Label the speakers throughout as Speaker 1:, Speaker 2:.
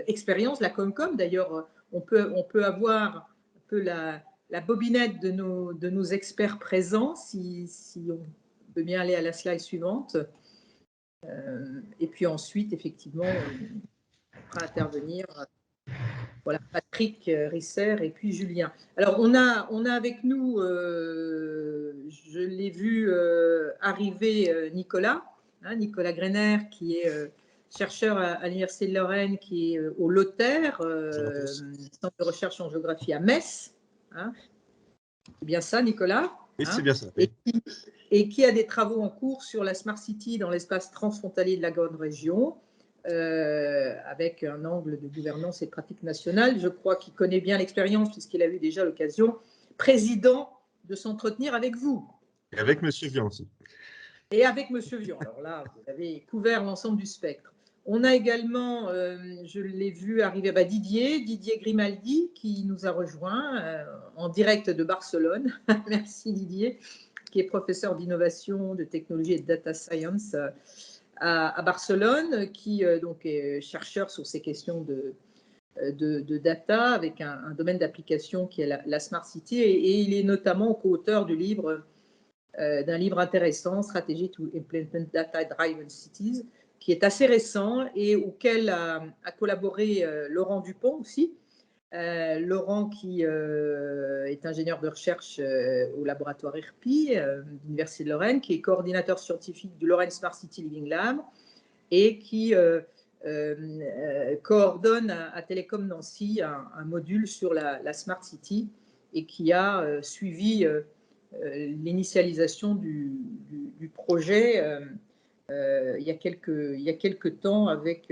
Speaker 1: expérience, la Comcom. D'ailleurs, on peut avoir un peu la bobinette de nos experts présents, si on peut bien aller à la slide suivante. Et puis ensuite, effectivement, on fera intervenir voilà, Patrick Risser et puis Julien. Alors, on a avec nous, je l'ai vu arriver, Nicolas Greiner, qui est chercheur à l'Université de Lorraine, qui est au LOTER, Centre de recherche en géographie à Metz. Hein. C'est bien ça, Nicolas?
Speaker 2: Oui, c'est bien ça. Oui.
Speaker 1: Et qui a des travaux en cours sur la Smart City dans l'espace transfrontalier de la grande région, avec un angle de gouvernance et pratique nationale. Je crois qu'il connaît bien l'expérience, puisqu'il a eu déjà l'occasion, président, de s'entretenir avec vous.
Speaker 2: Et avec M. Vian aussi.
Speaker 1: Et avec M. Vian. Alors là, vous avez couvert l'ensemble du spectre. On a également, je l'ai vu arriver, Didier Grimaldi, qui nous a rejoint en direct de Barcelone. Merci Didier, qui est professeur d'innovation, de technologie et de data science à Barcelone, qui donc est chercheur sur ces questions de data, avec un domaine d'application qui est la Smart City, et il est notamment co-auteur du livre, d'un livre intéressant, Strategy to Implement Data Driven Cities, qui est assez récent et auquel a collaboré Laurent Dupont aussi. Laurent, qui est ingénieur de recherche au laboratoire IRPI de l'Université de Lorraine, qui est coordinateur scientifique du Lorraine Smart City Living Lab et qui coordonne à Télécom Nancy un module sur la Smart City et qui a suivi l'initialisation du projet il y a quelques temps avec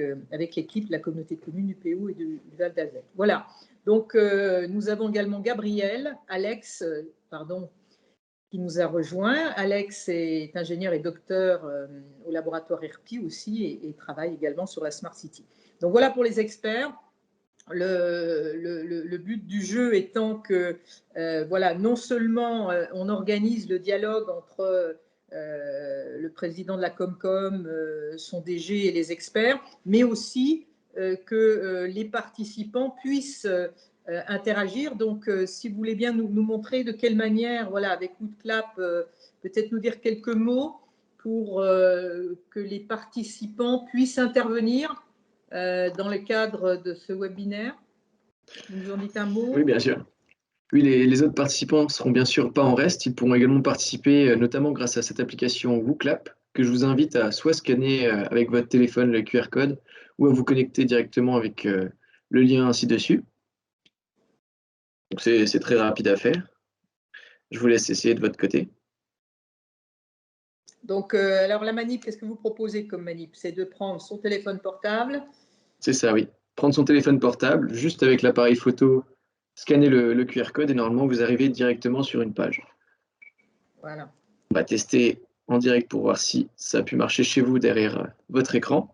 Speaker 1: l'équipe de la communauté de communes du PO et du Val d'Azette. Voilà. Donc, nous avons également Alex, qui nous a rejoint. Alex est ingénieur et docteur au laboratoire IRPI aussi et travaille également sur la Smart City. Donc, voilà pour les experts. Le but du jeu étant que, voilà, non seulement on organise le dialogue entre le président de la Comcom, son DG et les experts, mais aussi que les participants puissent interagir. Donc, si vous voulez bien nous montrer de quelle manière, voilà, avec Woodclap, peut-être nous dire quelques mots pour que les participants puissent intervenir dans le cadre de ce webinaire. Vous nous en dites un mot?
Speaker 3: Oui, bien sûr. Oui, les autres participants ne seront bien sûr pas en reste. Ils pourront également participer, notamment grâce à cette application WooClap, que je vous invite à soit scanner avec votre téléphone le QR code, ou à vous connecter directement avec le lien ci-dessus. Donc c'est très rapide à faire. Je vous laisse essayer de votre côté.
Speaker 1: Donc, alors la manip, qu'est-ce que vous proposez comme manip? C'est de prendre son téléphone portable.
Speaker 3: C'est ça, oui. Prendre son téléphone portable, juste avec l'appareil photo, scanner le QR code et normalement vous arrivez directement sur une page.
Speaker 1: Voilà.
Speaker 3: On va tester en direct pour voir si ça a pu marcher chez vous derrière votre écran,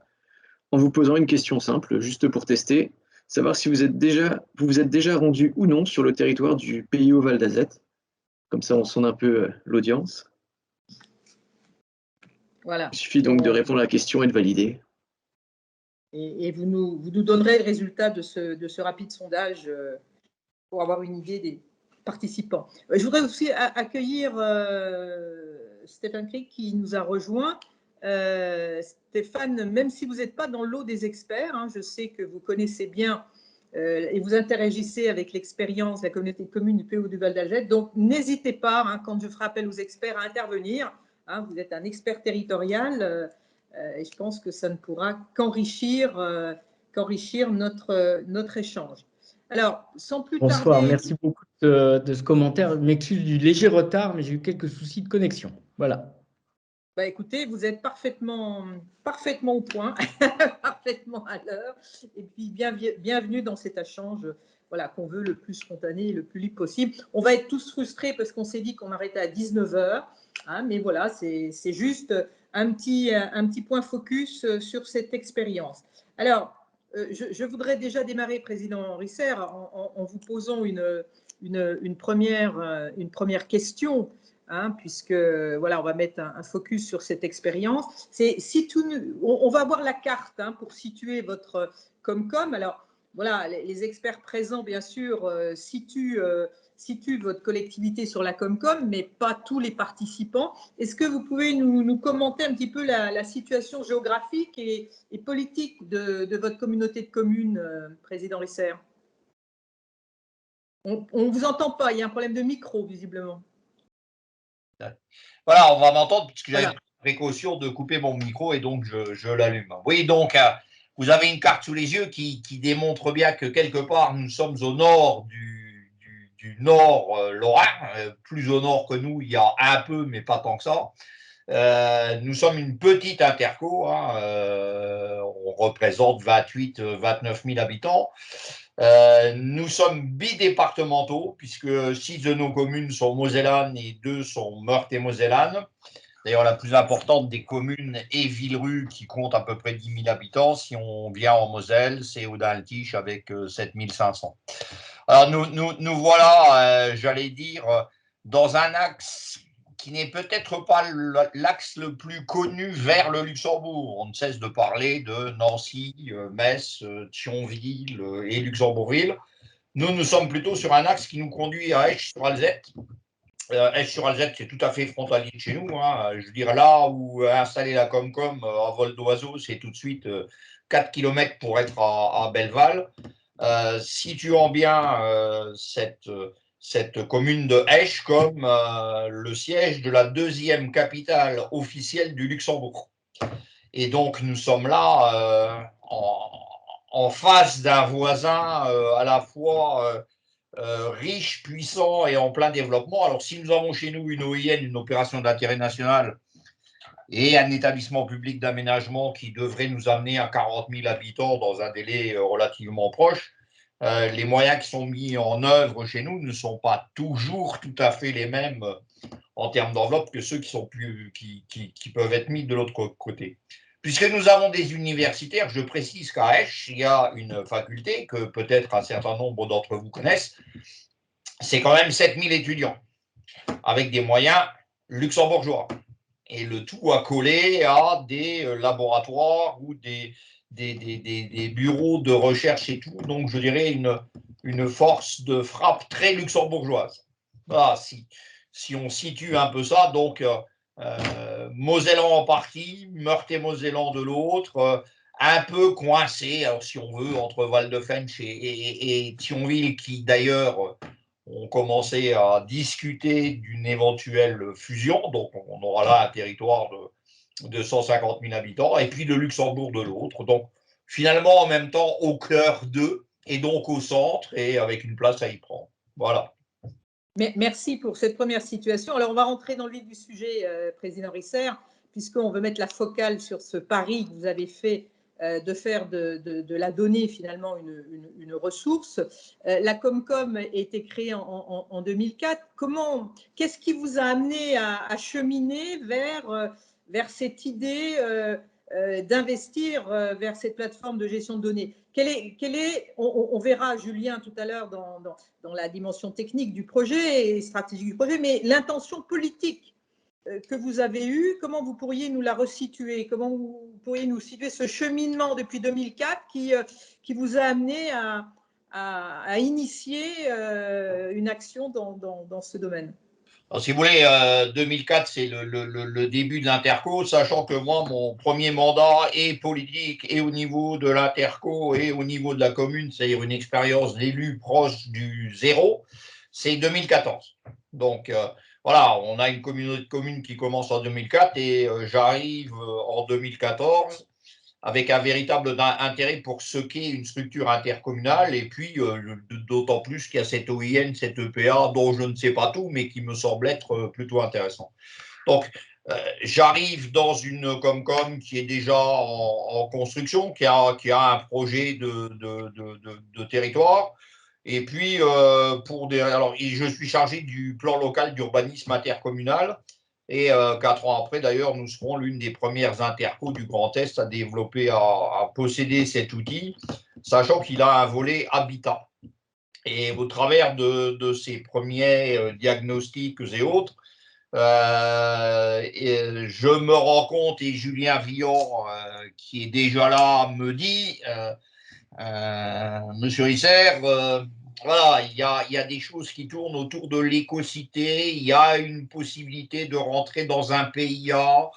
Speaker 3: en vous posant une question simple, juste pour tester, savoir si vous vous êtes déjà rendu ou non sur le territoire du PIO Val d'Azette. Comme ça, on sonde un peu l'audience.
Speaker 1: Voilà.
Speaker 3: Il suffit donc de répondre à la question et de valider.
Speaker 1: Et vous nous donnerez le résultat de ce rapide sondage pour avoir une idée des participants. Je voudrais aussi accueillir Stéphane Crick qui nous a rejoint. Stéphane, même si vous n'êtes pas dans l'eau des experts, hein, je sais que vous connaissez bien et vous interagissez avec l'expérience de la communauté de communes du PO du Val d'Azette. Donc, n'hésitez pas, hein, quand je ferai appel aux experts, à intervenir. Hein, vous êtes un expert territorial et je pense que ça ne pourra qu'enrichir notre échange. Alors, sans plus tarder…
Speaker 4: Bonsoir, merci beaucoup de ce commentaire. Je m'excuse du léger retard, mais j'ai eu quelques soucis de connexion. Voilà.
Speaker 1: Bah, écoutez, vous êtes parfaitement au point, parfaitement à l'heure. Et puis, bienvenue dans cet échange voilà, qu'on veut le plus spontané et le plus libre possible. On va être tous frustrés parce qu'on s'est dit qu'on arrêtait à 19 h. Hein, mais voilà, c'est juste un petit point focus sur cette expérience. Alors, je voudrais déjà démarrer, Président Risser, en vous posant une première question. hein, puisque voilà, on va mettre un focus sur cette expérience. On va avoir la carte, hein, pour situer votre Comcom. Alors voilà, les experts présents, bien sûr, situent votre collectivité sur la Comcom, mais pas tous les participants. Est-ce que vous pouvez nous commenter un petit peu la situation géographique et politique de votre communauté de communes, Président Risser? On ne vous entend pas, il y a un problème de micro, visiblement.
Speaker 5: Voilà, on va m'entendre puisque j'avais
Speaker 1: Voilà.
Speaker 5: pris la précaution de couper mon micro et donc je l'allume. Oui, donc vous avez une carte sous les yeux qui démontre bien que quelque part nous sommes au nord du nord lorrain, plus au nord que nous, il y a un peu, mais pas tant que ça. Nous sommes une petite interco, hein, on représente 29 000 habitants. Nous sommes bidépartementaux, puisque 6 de nos communes sont mosellanes et 2 sont meurthe-et-mosellanes. D'ailleurs, la plus importante des communes est Villerue, qui compte à peu près 10 000 habitants. Si on vient en Moselle, c'est Audin-le-Tiche avec 7 500. Alors, nous voilà, j'allais dire, dans un axe qui n'est peut-être pas l'axe le plus connu vers le Luxembourg. On ne cesse de parler de Nancy, Metz, Thionville et Luxembourgville. Nous sommes plutôt sur un axe qui nous conduit à Esch-sur-Alzette. Esch-sur-Alzette, c'est tout à fait frontalier de chez nous, hein. Je veux dire, là où installer la Comcom à vol d'oiseau, c'est tout de suite 4 km pour être à Belleval. Situant bien cette commune de Esch comme le siège de la deuxième capitale officielle du Luxembourg. Et donc, nous sommes là en face d'un voisin à la fois riche, puissant et en plein développement. Alors, si nous avons chez nous une OIN, une opération d'intérêt national, et un établissement public d'aménagement qui devrait nous amener à 40 000 habitants dans un délai relativement proche, les moyens qui sont mis en œuvre chez nous ne sont pas toujours tout à fait les mêmes en termes d'enveloppe que ceux qui peuvent être mis de l'autre côté. Puisque nous avons des universitaires, je précise qu'à Esch, il y a une faculté que peut-être un certain nombre d'entre vous connaissent, c'est quand même 7 000 étudiants, avec des moyens luxembourgeois. Et le tout accolé à des laboratoires ou des bureaux de recherche et tout. Donc, je dirais une force de frappe très luxembourgeoise. Voilà, si on situe un peu ça, donc Mosellan en partie, Meurthe-et-Mosellan de l'autre, un peu coincé, alors si on veut, entre Val-de-Fensch et Thionville, qui d'ailleurs ont commencé à discuter d'une éventuelle fusion, donc on aura là un territoire de 150 000 habitants, et puis le Luxembourg de l'autre. Donc finalement, en même temps, au cœur d'eux, et donc au centre, et avec une place à y prendre. Voilà.
Speaker 1: Merci pour cette première situation. Alors, on va rentrer dans le vif du sujet, Président Risser, puisqu'on veut mettre la focale sur ce pari que vous avez fait de faire de la donnée finalement une ressource. La Comcom a été créée en 2004. Qu'est-ce qui vous a amené à cheminer vers cette idée d'investir vers cette plateforme de gestion de données? On verra Julien tout à l'heure dans la dimension technique du projet et stratégique du projet, mais l'intention politique que vous avez eue, comment vous pourriez nous la resituer? Comment vous pourriez nous situer ce cheminement depuis 2004 qui vous a amené à initier une action dans ce domaine?
Speaker 5: Alors, si vous voulez, 2004, c'est le début de l'Interco, sachant que moi, mon premier mandat est politique et au niveau de l'Interco et au niveau de la commune, c'est-à-dire une expérience d'élu proche du zéro, c'est 2014. Donc, voilà, on a une communauté de communes qui commence en 2004 et j'arrive en 2014 avec un véritable intérêt pour ce qu'est une structure intercommunale, et puis d'autant plus qu'il y a cette OIN, cette EPA, dont je ne sais pas tout, mais qui me semble être plutôt intéressant. Donc, j'arrive dans une Comcom qui est déjà en construction, qui a un projet de territoire, et puis alors, je suis chargé du plan local d'urbanisme intercommunal. Et 4 ans après, d'ailleurs, nous serons l'une des premières intercos du Grand Est à développer, à posséder cet outil, sachant qu'il a un volet habitat. Et au travers de ces premiers diagnostics et autres, Et je me rends compte, et Julien Villon, qui est déjà là, me dit, Monsieur Risser, voilà, il y a des choses qui tournent autour de l'écocité, il y a une possibilité de rentrer dans un PIA.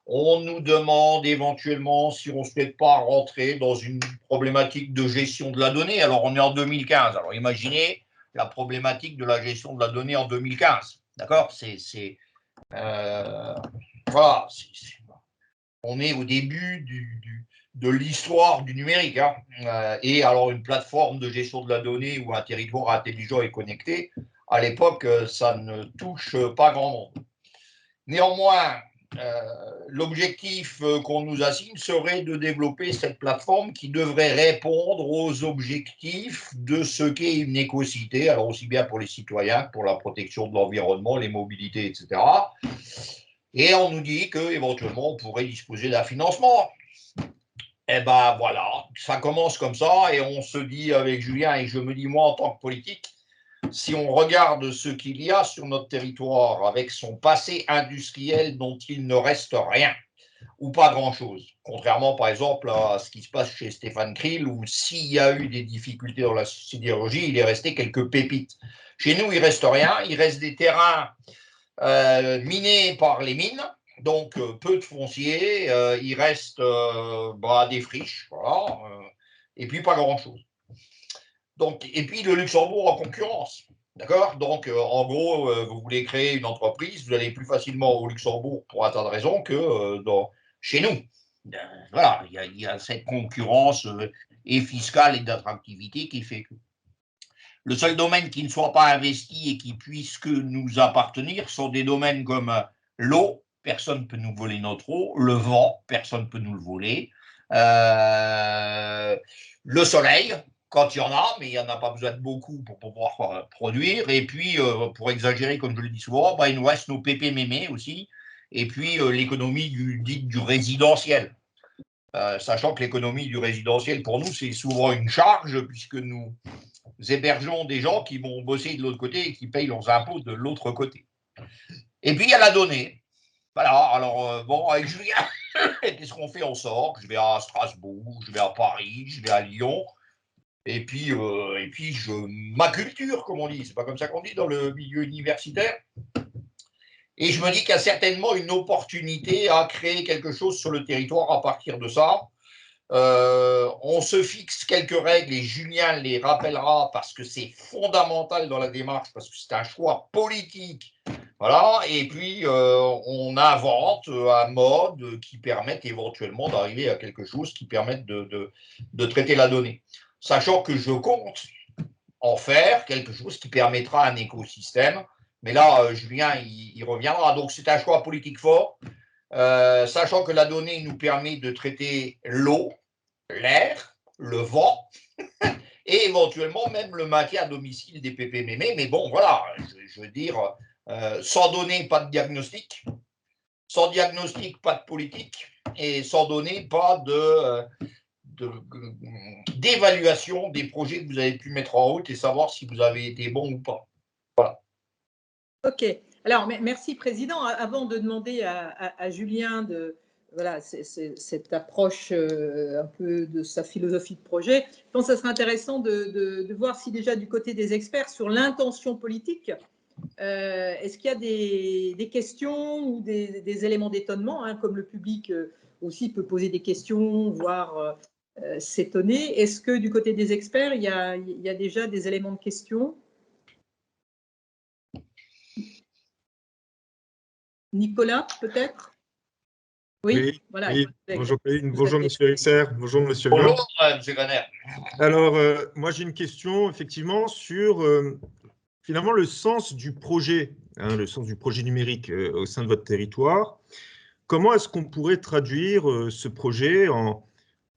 Speaker 5: On nous demande éventuellement si on ne souhaite pas rentrer dans une problématique de gestion de la donnée. Alors, on est en 2015. Alors, imaginez la problématique de la gestion de la donnée en 2015. D'accord? Voilà, on est au début de l'histoire du numérique. Hein. Et alors, une plateforme de gestion de la donnée ou un territoire intelligent et connecté, à l'époque, ça ne touche pas grand monde. Néanmoins, l'objectif qu'on nous assigne serait de développer cette plateforme qui devrait répondre aux objectifs de ce qu'est une écocité, alors aussi bien pour les citoyens que pour la protection de l'environnement, les mobilités, etc. Et on nous dit qu'éventuellement, on pourrait disposer d'un financement. Eh bien voilà, ça commence comme ça et on se dit avec Julien, et je me dis moi en tant que politique, si on regarde ce qu'il y a sur notre territoire avec son passé industriel dont il ne reste rien, ou pas grand-chose, contrairement par exemple à ce qui se passe chez Stéphane Krill, où s'il y a eu des difficultés dans la sidérurgie, il est resté quelques pépites. Chez nous, il ne reste rien, il reste des terrains minés par les mines, donc peu de foncier, il reste des friches, voilà, et puis pas grand-chose. Donc, et puis le Luxembourg en concurrence. D'accord? Donc, en gros, vous voulez créer une entreprise, vous allez plus facilement au Luxembourg pour un tas de raisons que chez nous. Voilà, il y a cette concurrence et fiscale et d'attractivité qui fait que le seul domaine qui ne soit pas investi et qui puisse que nous appartenir sont des domaines comme l'eau, personne ne peut nous voler notre eau, le vent, personne ne peut nous le voler, le soleil, quand il y en a, mais il n'y en a pas besoin de beaucoup pour pouvoir produire. Et puis, pour exagérer, comme je le dis souvent, il nous reste nos pépés mémés aussi. Et puis, l'économie dite du résidentiel. Sachant que l'économie du résidentiel, pour nous, c'est souvent une charge, puisque nous hébergeons des gens qui vont bosser de l'autre côté et qui payent leurs impôts de l'autre côté. Et puis, il y a la donnée. Voilà, alors, avec Julien, qu'est-ce qu'on fait? On sort. Je vais à Strasbourg, je vais à Paris, je vais à Lyon. Et puis je m'acculture, comme on dit. C'est pas comme ça qu'on dit dans le milieu universitaire. Et je me dis qu'il y a certainement une opportunité à créer quelque chose sur le territoire à partir de ça. On se fixe quelques règles et Julien les rappellera parce que c'est fondamental dans la démarche, parce que c'est un choix politique. Voilà. Et puis, on invente un mode qui permette éventuellement d'arriver à quelque chose qui permette de traiter la donnée. Sachant que je compte en faire quelque chose qui permettra un écosystème. Mais là, Julien, il reviendra. Donc, c'est un choix politique fort, sachant que la donnée nous permet de traiter l'eau, l'air, le vent, et éventuellement même le maintien à domicile des PPMM. Mais bon, voilà, je veux dire, sans données, pas de diagnostic. Sans diagnostic, pas de politique. Et sans données, pas d'évaluation des projets que vous avez pu mettre en route et savoir si vous avez été bon ou pas. Voilà.
Speaker 1: Ok. Alors, merci, Président. Avant de demander à Julien cette approche un peu de sa philosophie de projet, je pense que ça serait intéressant de voir si déjà du côté des experts sur l'intention politique, est-ce qu'il y a des questions ou des éléments d'étonnement, hein, comme le public aussi peut poser des questions, voire s'étonner. Est-ce que du côté des experts, il y a déjà des éléments de questions? Nicolas, peut-être?
Speaker 2: Oui,
Speaker 1: voilà.
Speaker 2: oui. Bonjour, bonjour Monsieur Risser, bonjour Monsieur Vion.
Speaker 5: Bonjour Monsieur Ganner.
Speaker 2: Alors, moi j'ai une question effectivement sur finalement le sens du projet, hein, le sens du projet numérique au sein de votre territoire. Comment est-ce qu'on pourrait traduire ce projet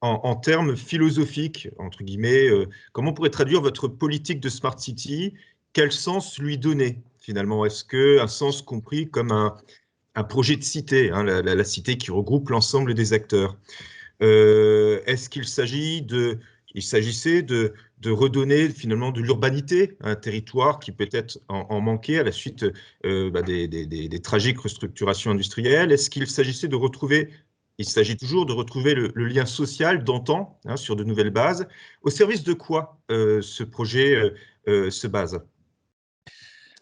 Speaker 2: en termes philosophiques, entre guillemets, comment on pourrait traduire votre politique de Smart City? Quel sens lui donner finalement? Est-ce qu'un sens compris comme un projet de cité, hein, la cité qui regroupe l'ensemble des acteurs? Est-ce qu'il s'agit il s'agissait de redonner finalement de l'urbanité à un territoire qui peut-être en manquait à la suite des tragiques restructurations industrielles. Est-ce qu'il s'agissait de retrouver, il s'agit toujours de retrouver le lien social d'antan, hein, sur de nouvelles bases? Au service de quoi ce projet se base?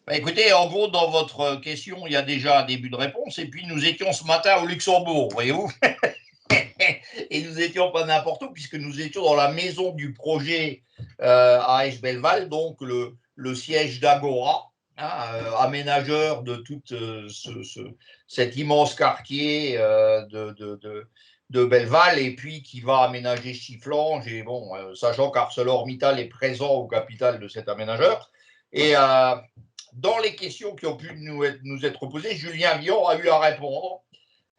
Speaker 5: Bah, écoutez, en gros, dans votre question, il y a déjà un début de réponse. Et puis, nous étions ce matin au Luxembourg, voyez-vous. Et nous étions pas n'importe où, puisque nous étions dans la maison du projet à Esch-Bellewalle, donc le siège d'Agora, hein, aménageur de tout cet immense quartier de Bellewalle, et puis qui va aménager Chifflange. Et bon, sachant qu'ArcelorMittal est présent au capital de cet aménageur. Et dans les questions qui ont pu nous être posées, Julien Vian a eu à répondre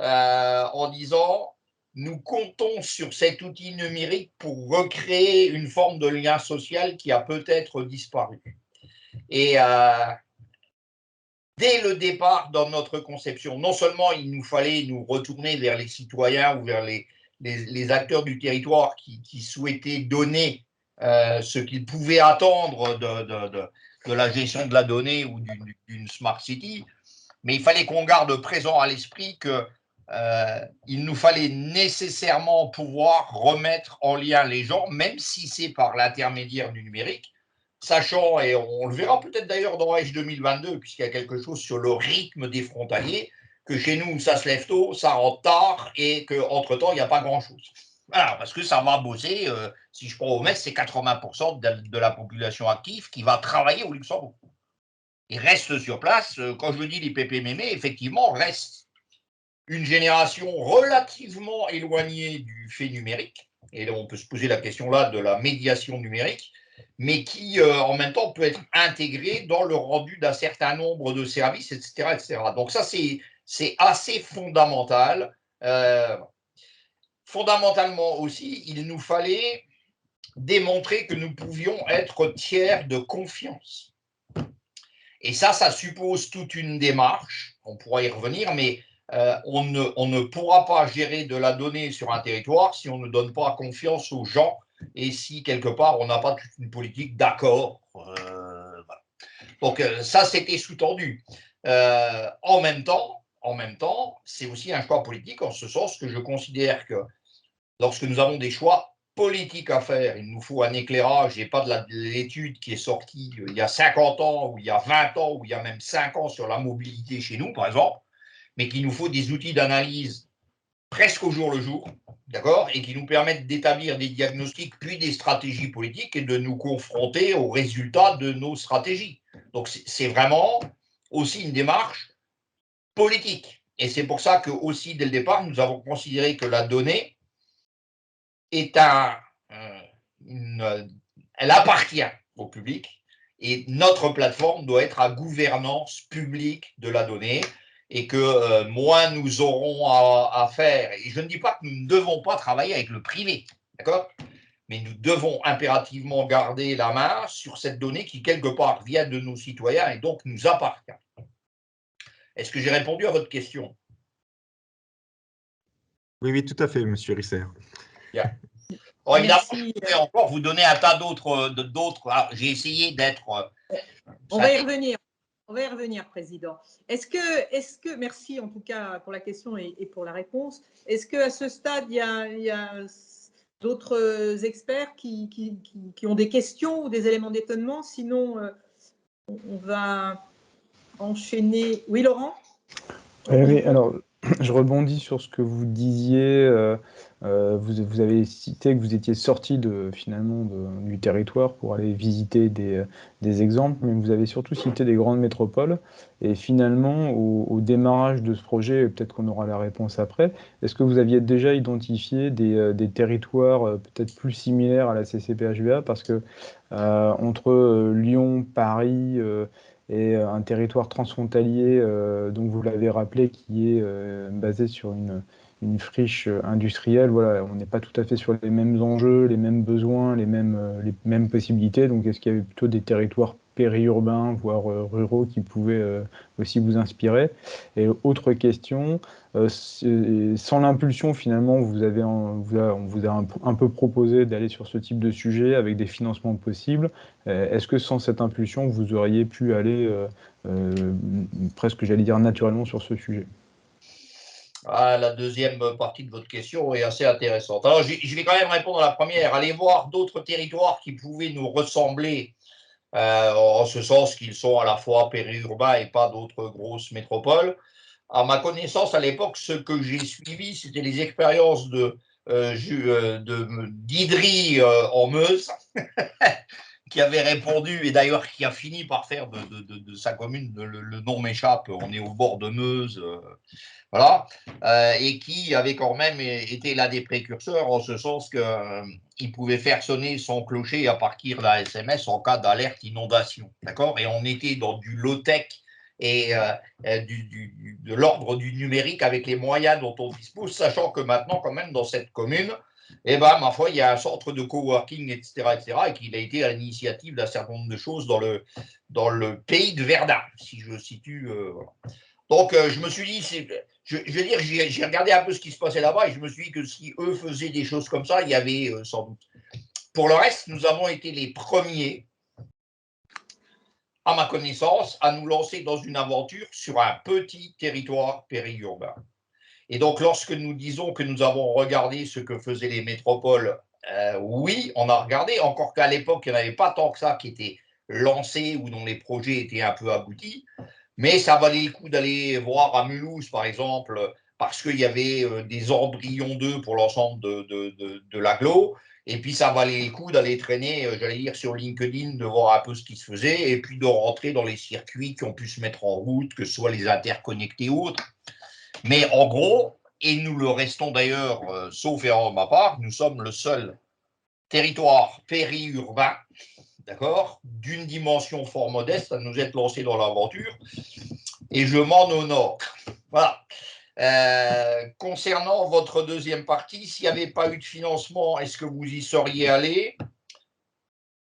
Speaker 5: en disant: nous comptons sur cet outil numérique pour recréer une forme de lien social qui a peut-être disparu. Et dès le départ, dans notre conception, non seulement il nous fallait nous retourner vers les citoyens ou vers les acteurs du territoire qui souhaitaient donner ce qu'ils pouvaient attendre de la gestion de la donnée ou d'une smart city, mais il fallait qu'on garde présent à l'esprit que il nous fallait nécessairement pouvoir remettre en lien les gens, même si c'est par l'intermédiaire du numérique, sachant, et on le verra peut-être d'ailleurs dans Edge 2022, puisqu'il y a quelque chose sur le rythme des frontaliers, que chez nous, ça se lève tôt, ça rentre tard, et qu'entre-temps, il n'y a pas grand-chose. Voilà, parce que ça va bosser, si je prends au Metz, c'est 80% de la population active qui va travailler au Luxembourg. Ils restent sur place. Quand je dis les pépé mémés, effectivement, reste une génération relativement éloignée du fait numérique, et là, on peut se poser la question là de la médiation numérique, mais qui en même temps peut être intégrée dans le rendu d'un certain nombre de services, etc. etc. Donc ça, c'est assez fondamental. Fondamentalement aussi, il nous fallait démontrer que nous pouvions être tiers de confiance. Et ça suppose toute une démarche, on pourra y revenir, mais on ne pourra pas gérer de la donnée sur un territoire si on ne donne pas confiance aux gens et si quelque part on n'a pas toute une politique d'accord. Voilà. Donc ça, c'était sous-tendu. En même temps, c'est aussi un choix politique, en ce sens que je considère que lorsque nous avons des choix politiques à faire, il nous faut un éclairage et pas de l'étude qui est sortie il y a 50 ans ou il y a 20 ans ou il y a même 5 ans sur la mobilité chez nous, par exemple, mais qu'il nous faut des outils d'analyse presque au jour le jour, d'accord, et qui nous permettent d'établir des diagnostics puis des stratégies politiques et de nous confronter aux résultats de nos stratégies. Donc c'est vraiment aussi une démarche politique. Et c'est pour ça que aussi dès le départ, nous avons considéré que la donnée elle appartient au public et notre plateforme doit être à gouvernance publique de la donnée et que moins nous aurons à faire. Et je ne dis pas que nous ne devons pas travailler avec le privé, d'accord ? Mais nous devons impérativement garder la main sur cette donnée qui, quelque part, vient de nos citoyens et donc nous appartient. Est-ce que j'ai répondu à votre question ?
Speaker 2: Oui, oui, tout à fait, Monsieur Risser.
Speaker 5: Bien. Bon, évidemment, je pourrais encore vous donner un tas d'autres. J'ai essayé d'être.
Speaker 1: On va y revenir. On va y revenir, Président. Est-ce que, merci en tout cas pour la question et pour la réponse. Est-ce qu'à ce stade, il y a d'autres experts qui ont des questions ou des éléments d'étonnement? Sinon, on va enchaîner. Oui, Laurent?
Speaker 6: Oui, alors, je rebondis sur ce que vous disiez. Vous avez cité que vous étiez sorti finalement du territoire pour aller visiter des exemples, mais vous avez surtout cité des grandes métropoles. Et finalement, au démarrage de ce projet, peut-être qu'on aura la réponse après, est-ce que vous aviez déjà identifié des territoires peut-être plus similaires à la CCPHVA? Parce que entre Lyon, Paris et un territoire transfrontalier, donc vous l'avez rappelé, qui est basé sur une friche industrielle. Voilà, on n'est pas tout à fait sur les mêmes enjeux, les mêmes besoins, les mêmes possibilités. Donc, est-ce qu'il y avait plutôt des territoires périurbains, voire ruraux, qui pouvaient aussi vous inspirer? Et autre question, sans l'impulsion, finalement, on vous a un peu proposé d'aller sur ce type de sujet avec des financements possibles. Est-ce que sans cette impulsion, vous auriez pu aller presque, j'allais dire, naturellement sur ce sujet?
Speaker 5: La deuxième partie de votre question est assez intéressante. Alors, je vais quand même répondre à la première. Allez voir d'autres territoires qui pouvaient nous ressembler, en ce sens qu'ils sont à la fois périurbains et pas d'autres grosses métropoles. À ma connaissance, à l'époque, ce que j'ai suivi, c'était les expériences d'Idry en Meuse, qui avait répondu, et d'ailleurs qui a fini par faire de sa commune, le nom m'échappe, on est au bord de Meuse, voilà, et qui avait quand même été l'un des précurseurs en ce sens qu'il pouvait faire sonner son clocher à partir d'un SMS en cas d'alerte inondation, d'accord? Et on était dans du low-tech et de l'ordre du numérique avec les moyens dont on dispose, sachant que maintenant, quand même, dans cette commune, eh ben, ma foi, il y a un centre de coworking, etc., et qu'il a été à l'initiative d'un certain nombre de choses dans le pays de Verdun, si je situe. Voilà. Donc, je me suis dit, je veux dire, j'ai regardé un peu ce qui se passait là-bas et je me suis dit que si eux faisaient des choses comme ça, il y avait sans doute. Pour le reste, nous avons été les premiers, à ma connaissance, à nous lancer dans une aventure sur un petit territoire périurbain. Et donc, lorsque nous disons que nous avons regardé ce que faisaient les métropoles, oui, on a regardé, encore qu'à l'époque, il n'y en avait pas tant que ça qui étaient lancés ou dont les projets étaient un peu aboutis. Mais ça valait le coup d'aller voir à Mulhouse, par exemple, parce qu'il y avait des embryons d'œufs pour l'ensemble de l'agglo. Et puis, ça valait le coup d'aller traîner, j'allais dire, sur LinkedIn, de voir un peu ce qui se faisait, et puis de rentrer dans les circuits qui ont pu se mettre en route, que ce soit les interconnectés ou autres. Mais en gros, et nous le restons d'ailleurs, sauf erreur de ma part, nous sommes le seul territoire périurbain, d'accord, d'une dimension fort modeste à nous être lancé dans l'aventure, et je m'en honore. Voilà. Concernant votre deuxième partie, s'il n'y avait pas eu de financement, est-ce que vous y seriez allé?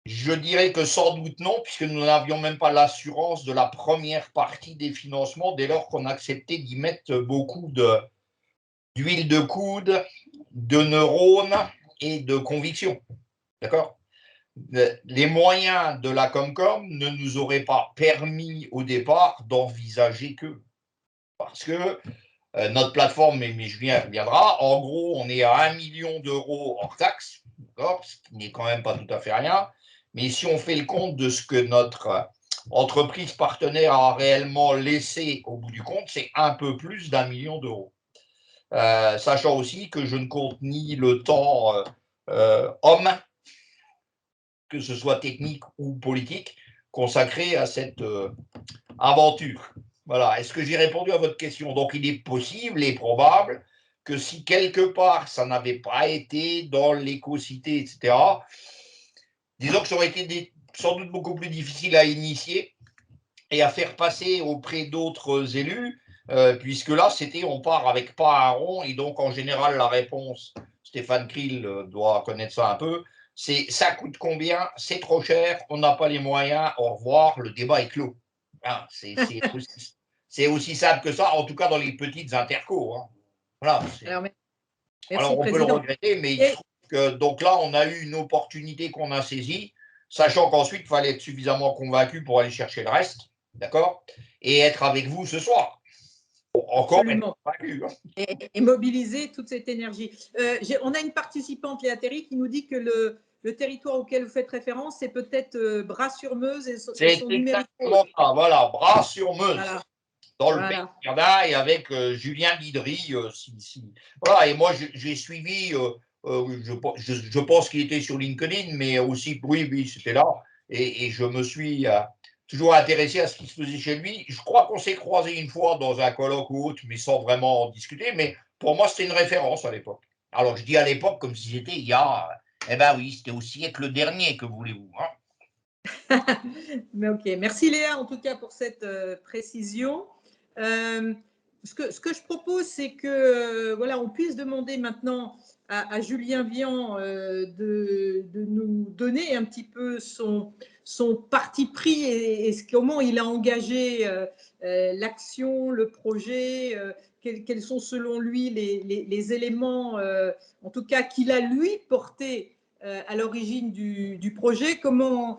Speaker 5: Je dirais que sans doute non, puisque nous n'avions même pas l'assurance de la première partie des financements dès lors qu'on acceptait d'y mettre beaucoup d'huile de coude, de neurones et de conviction. D'accord? Les moyens de la Comcom ne nous auraient pas permis au départ d'envisager que. Parce que notre plateforme, mais je reviendra, en gros, on est à 1 million d'euros hors taxe, ce qui n'est quand même pas tout à fait rien. Mais si on fait le compte de ce que notre entreprise partenaire a réellement laissé au bout du compte, c'est un peu plus d'1 million d'euros. Sachant aussi que je ne compte ni le temps homme, que ce soit technique ou politique, consacré à cette aventure. Voilà. Est-ce que j'ai répondu à votre question? Donc, il est possible et probable que si quelque part ça n'avait pas été dans l'éco-cité, etc., disons que ça aurait été sans doute beaucoup plus difficile à initier et à faire passer auprès d'autres élus, puisque là, c'était on part avec pas un rond, et donc en général, la réponse, Stéphane Krill doit connaître ça un peu, c'est ça coûte combien, c'est trop cher, on n'a pas les moyens, au revoir, le débat est clos. Hein, c'est aussi simple que ça, en tout cas dans les petites intercos. Hein. Voilà,
Speaker 1: Merci,
Speaker 5: alors, on peut le
Speaker 1: Président.
Speaker 5: regretter, mais il se trouve que donc là, on a eu une opportunité qu'on a saisie, sachant qu'ensuite, il fallait être suffisamment convaincu pour aller chercher le reste, d'accord, et être avec vous ce soir. Encore
Speaker 1: Absolument.
Speaker 5: être convaincu. Hein.
Speaker 1: Et mobiliser toute cette énergie. On a une participante, Léa Terry, qui nous dit que le territoire auquel vous faites référence, c'est peut-être Bras-sur-Meuse et son numérique.
Speaker 5: Voilà, Bras-sur-Meuse.
Speaker 1: Voilà.
Speaker 5: Dans le pays de Verdun, et avec Julien Guidry. Voilà, et moi, j'ai suivi, je pense qu'il était sur LinkedIn, mais aussi, oui, c'était là. Et je me suis toujours intéressé à ce qui se faisait chez lui. Je crois qu'on s'est croisé une fois dans un colloque ou autre, mais sans vraiment en discuter. Mais pour moi, c'était une référence à l'époque. Alors, je dis à l'époque comme si c'était il y a… Eh bien oui, c'était au siècle dernier, que voulez-vous.
Speaker 1: Mais ok, merci Léa en tout cas pour cette précision. ce que je propose, c'est que voilà, on puisse demander maintenant à Julien Vian de nous donner un petit peu son parti pris et comment il a engagé l'action, le projet, quels sont selon lui les éléments, en tout cas, qu'il a lui porté à l'origine du projet. Comment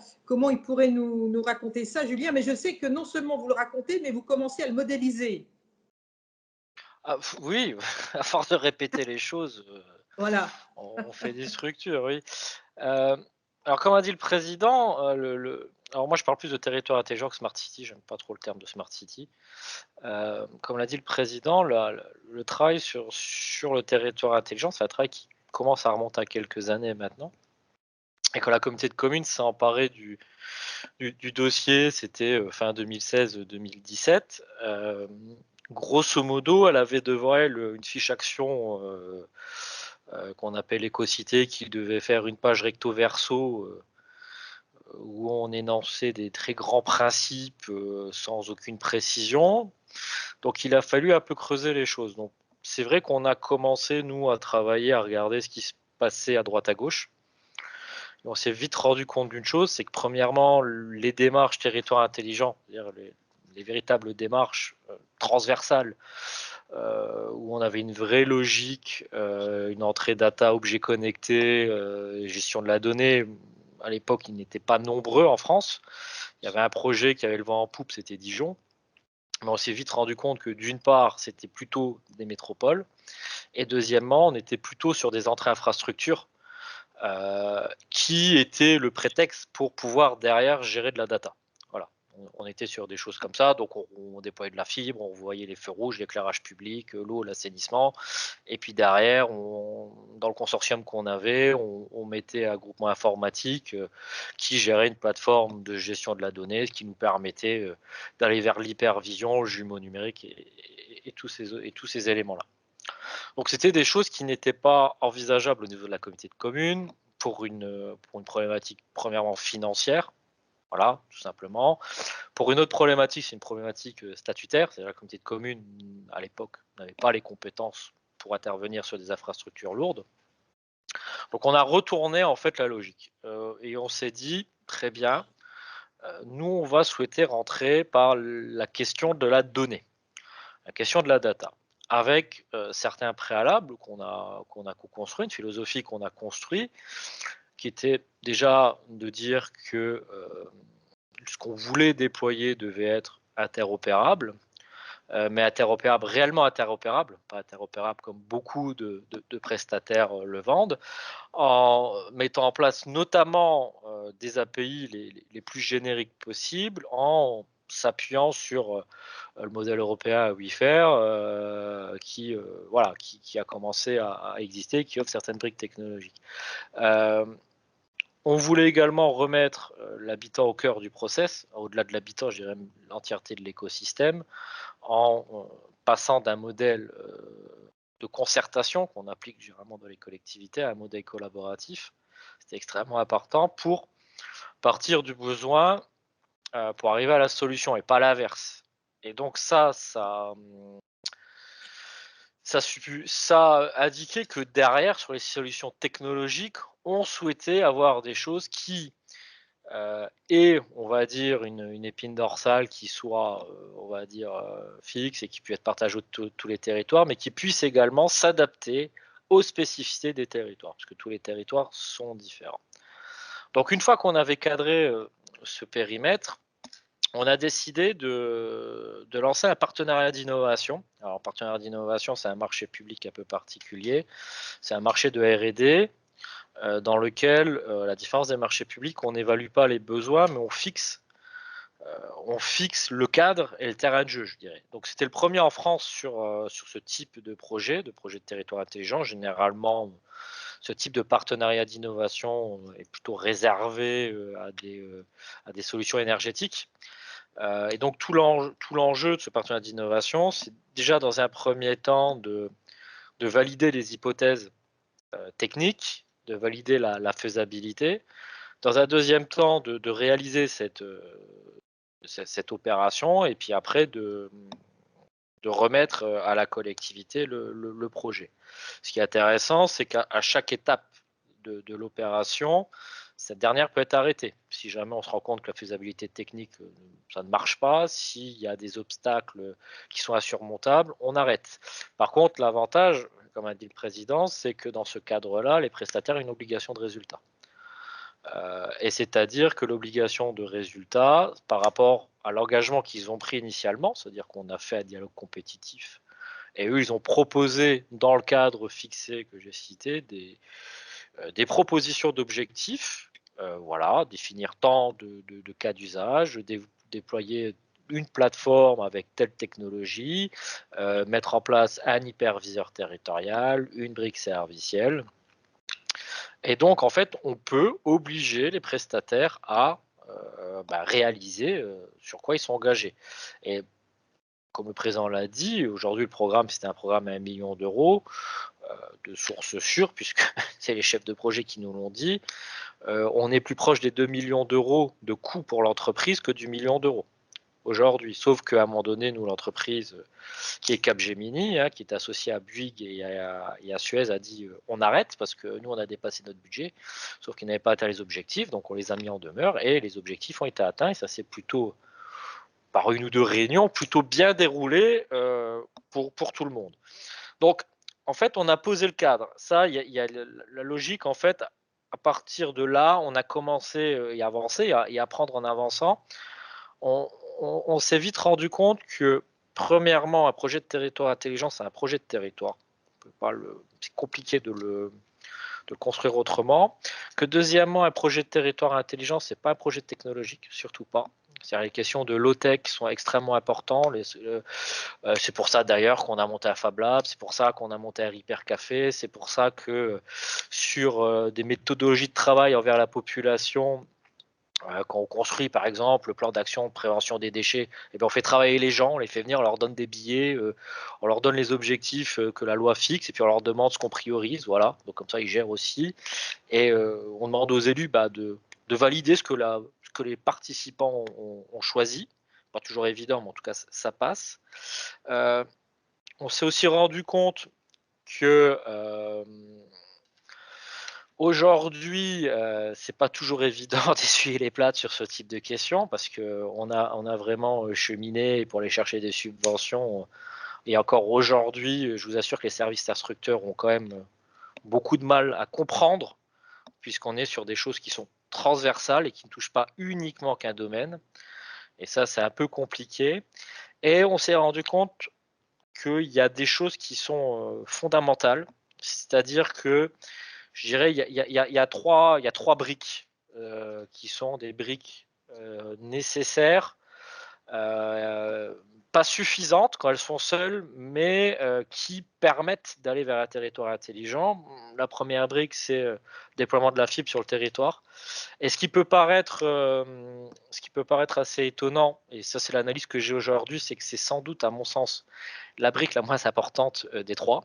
Speaker 1: il pourrait nous raconter ça, Julien? Mais je sais que non seulement vous le racontez, mais vous commencez à le modéliser.
Speaker 7: Ah, oui, à force de répéter les choses,
Speaker 1: Voilà.
Speaker 7: on fait des structures, oui. Alors comme a dit le président, alors moi je parle plus de territoire intelligent que smart city, j'aime pas trop le terme de smart city. Comme l'a dit le président, le travail sur le territoire intelligent, c'est un travail qui commence à remonter à quelques années maintenant. Et quand la communauté de communes s'est emparée du dossier, c'était fin 2016-2017. Grosso modo, elle avait devant elle une fiche action qu'on appelle écocité, qui devait faire une page recto verso où on énonçait des très grands principes sans aucune précision. Donc il a fallu un peu creuser les choses. Donc c'est vrai qu'on a commencé, nous, à travailler, à regarder ce qui se passait à droite à gauche. Et on s'est vite rendu compte d'une chose, c'est que premièrement, les démarches territoire intelligent, c'est-à-dire les véritables démarches transversales, où on avait une vraie logique, une entrée data, objets connectés, gestion de la donnée. À l'époque, ils n'étaient pas nombreux en France. Il y avait un projet qui avait le vent en poupe, c'était Dijon. Mais on s'est vite rendu compte que d'une part, c'était plutôt des métropoles, et deuxièmement, on était plutôt sur des entrées infrastructures qui étaient le prétexte pour pouvoir derrière gérer de la data. Voilà, on était sur des choses comme ça, donc on déployait de la fibre, on voyait les feux rouges, l'éclairage public, l'eau, l'assainissement, et puis derrière, dans le consortium qu'on avait, on mettait un groupement informatique qui gérait une plateforme de gestion de la donnée, ce qui nous permettait d'aller vers l'hypervision, le jumeau numérique et tous ces éléments-là. Donc c'était des choses qui n'étaient pas envisageables au niveau de la communauté de communes pour une problématique premièrement financière, voilà, tout simplement. Pour une autre problématique, c'est une problématique statutaire, c'est-à-dire la communauté de communes à l'époque n'avait pas les compétences pour intervenir sur des infrastructures lourdes. Donc on a retourné en fait la logique et on s'est dit très bien, nous on va souhaiter rentrer par la question de la donnée, la question de la data, avec certains préalables qu'on a co-construit, une philosophie qu'on a construite, qui était déjà de dire que ce qu'on voulait déployer devait être interopérable, mais interopérable, réellement interopérable, pas interopérable comme beaucoup de prestataires le vendent, en mettant en place notamment des API les plus génériques possibles, en s'appuyant sur le modèle européen WIFER qui a commencé à exister, qui offre certaines briques technologiques. On voulait également remettre l'habitant au cœur du process, au-delà de l'habitant, je dirais l'entièreté de l'écosystème, en passant d'un modèle de concertation qu'on applique généralement dans les collectivités à un modèle collaboratif. C'était extrêmement important pour partir du besoin pour arriver à la solution et pas l'inverse. Et donc ça a indiqué que derrière, sur les solutions technologiques, on souhaitait avoir des choses qui aient, on va dire, une épine dorsale qui soit, on va dire, fixe et qui puisse être partagée de tous les territoires, mais qui puisse également s'adapter aux spécificités des territoires, parce que tous les territoires sont différents. Donc une fois qu'on avait cadré ce périmètre, on a décidé de lancer un partenariat d'innovation. Alors, partenariat d'innovation, c'est un marché public un peu particulier. C'est un marché de R&D dans lequel, la différence des marchés publics, on n'évalue pas les besoins, mais on fixe le cadre et le terrain de jeu, je dirais. Donc, c'était le premier en France sur ce type de projet de territoire intelligent. Généralement, ce type de partenariat d'innovation est plutôt réservé à des solutions énergétiques. Et donc tout l'enjeu de ce partenariat d'innovation, c'est déjà dans un premier temps de valider les hypothèses techniques, de valider la faisabilité. Dans un deuxième temps, de réaliser cette opération, et puis après de remettre à la collectivité le projet. Ce qui est intéressant, c'est qu'à chaque étape de l'opération, cette dernière peut être arrêtée. Si jamais on se rend compte que la faisabilité technique, ça ne marche pas, s'il y a des obstacles qui sont insurmontables, on arrête. Par contre, l'avantage, comme a dit le président, c'est que dans ce cadre-là, les prestataires ont une obligation de résultat. Et c'est-à-dire que l'obligation de résultat, par rapport à l'engagement qu'ils ont pris initialement, c'est-à-dire qu'on a fait un dialogue compétitif, et eux, ils ont proposé, dans le cadre fixé que j'ai cité, des propositions d'objectifs, voilà, définir tant de cas d'usage, déployer une plateforme avec telle technologie, mettre en place un hyperviseur territorial, une brique servicielle. Et donc, en fait, on peut obliger les prestataires à réaliser sur quoi ils sont engagés. Et comme le président l'a dit, aujourd'hui, le programme, c'était un programme à 1 million d'euros de sources sûres, puisque c'est les chefs de projet qui nous l'ont dit. On est plus proche des 2 millions d'euros de coûts pour l'entreprise que du million d'euros aujourd'hui. Sauf qu'à un moment donné, nous, l'entreprise qui est Capgemini, qui est associée à Bouygues et à Suez, a dit on arrête parce que nous, on a dépassé notre budget, sauf qu'ils n'avaient pas atteint les objectifs, donc on les a mis en demeure et les objectifs ont été atteints et ça s'est plutôt, par une ou deux réunions, plutôt bien déroulé pour tout le monde. Donc, en fait, on a posé le cadre. Ça, il y a la logique, en fait, à partir de là, on a commencé et avancé et apprendre en avançant. On s'est vite rendu compte que, premièrement, un projet de territoire intelligent, c'est un projet de territoire. C'est compliqué de le construire autrement. Que deuxièmement, un projet de territoire intelligent, ce n'est pas un projet technologique, surtout pas. C'est-à-dire les questions de low-tech qui sont extrêmement importantes. C'est pour ça d'ailleurs qu'on a monté un Fab Lab, c'est pour ça qu'on a monté un Hyper Café, c'est pour ça que sur des méthodologies de travail envers la population, quand on construit par exemple le plan d'action de prévention des déchets, eh bien, on fait travailler les gens, on les fait venir, on leur donne des billets, on leur donne les objectifs que la loi fixe et puis on leur demande ce qu'on priorise, voilà. Donc comme ça ils gèrent aussi et on demande aux élus de valider ce que les participants ont choisi. Pas toujours évident, mais en tout cas ça passe. On s'est aussi rendu compte que aujourd'hui, c'est pas toujours évident d'essuyer les plâtres sur ce type de questions parce qu'on a vraiment cheminé pour aller chercher des subventions. Et encore aujourd'hui, je vous assure que les services instructeurs ont quand même beaucoup de mal à comprendre puisqu'on est sur des choses qui sont transversales et qui ne touchent pas uniquement qu'un domaine. Et ça, c'est un peu compliqué. Et on s'est rendu compte qu'il y a des choses qui sont fondamentales. C'est-à-dire que, je dirais, il y a trois briques qui sont des briques nécessaires, pas suffisantes quand elles sont seules, mais qui permettent d'aller vers un territoire intelligent. La première brique, c'est le déploiement de la fibre sur le territoire. Et ce qui peut paraître assez étonnant, et ça c'est l'analyse que j'ai aujourd'hui, c'est que c'est sans doute, à mon sens, la brique la moins importante des trois.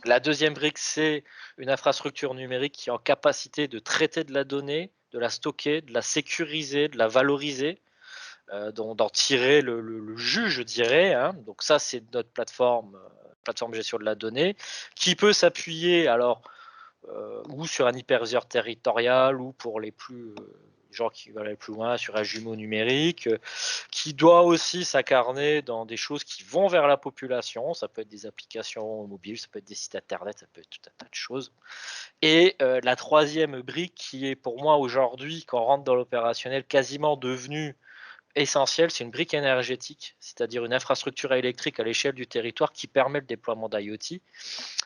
Speaker 7: La deuxième brique, c'est une infrastructure numérique qui est en capacité de traiter de la donnée, de la stocker, de la sécuriser, de la valoriser, d'en tirer le jus, je dirais. Donc ça, c'est notre plateforme de gestion de la donnée, qui peut s'appuyer alors ou sur un hyperviseur territorial ou pour les gens qui veulent aller plus loin sur un jumeau numérique, qui doit aussi s'incarner dans des choses qui vont vers la population. Ça peut être des applications mobiles, ça peut être des sites internet, ça peut être tout un tas de choses. Et la troisième brique qui est pour moi aujourd'hui, quand on rentre dans l'opérationnel, quasiment devenue essentiel, c'est une brique énergétique, c'est-à-dire une infrastructure électrique à l'échelle du territoire qui permet le déploiement d'IoT.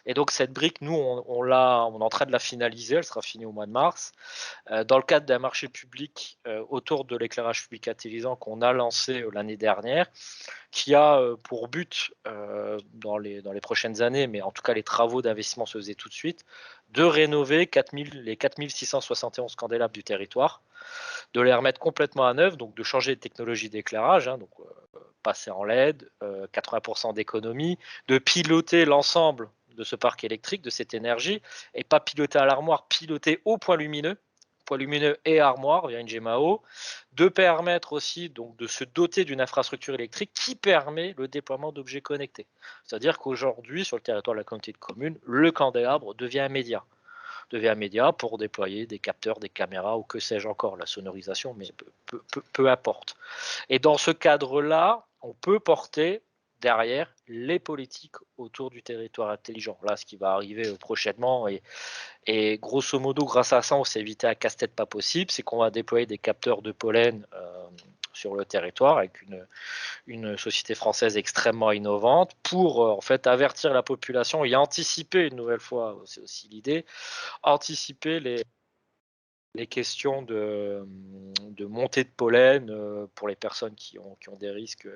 Speaker 7: Et donc cette brique, nous, on est en train de la finaliser, elle sera finie au mois de mars, dans le cadre d'un marché public autour de l'éclairage public intelligent qu'on a lancé l'année dernière, qui a pour but, dans les prochaines années, mais en tout cas les travaux d'investissement se faisaient tout de suite, de rénover les 4671 candélabres du territoire, de les remettre complètement à neuf, donc de changer de technologie d'éclairage, donc passer en LED, 80% d'économie, de piloter l'ensemble de ce parc électrique, de cette énergie, et pas piloter à l'armoire, piloter au point lumineux, poids lumineux et armoire via une GMAO, de permettre aussi donc de se doter d'une infrastructure électrique qui permet le déploiement d'objets connectés. C'est-à-dire qu'aujourd'hui, sur le territoire de la communauté de communes, le candélabre devient un média pour déployer des capteurs, des caméras ou que sais-je encore, la sonorisation, mais peu importe. Et dans ce cadre-là, on peut porter derrière les politiques autour du territoire intelligent. Là, ce qui va arriver prochainement, et grosso modo, grâce à ça, on s'est évité un casse-tête pas possible, c'est qu'on va déployer des capteurs de pollen sur le territoire avec une société française extrêmement innovante pour en fait avertir la population et anticiper une nouvelle fois, c'est aussi l'idée, anticiper les questions de montée de pollen pour les personnes qui ont des risques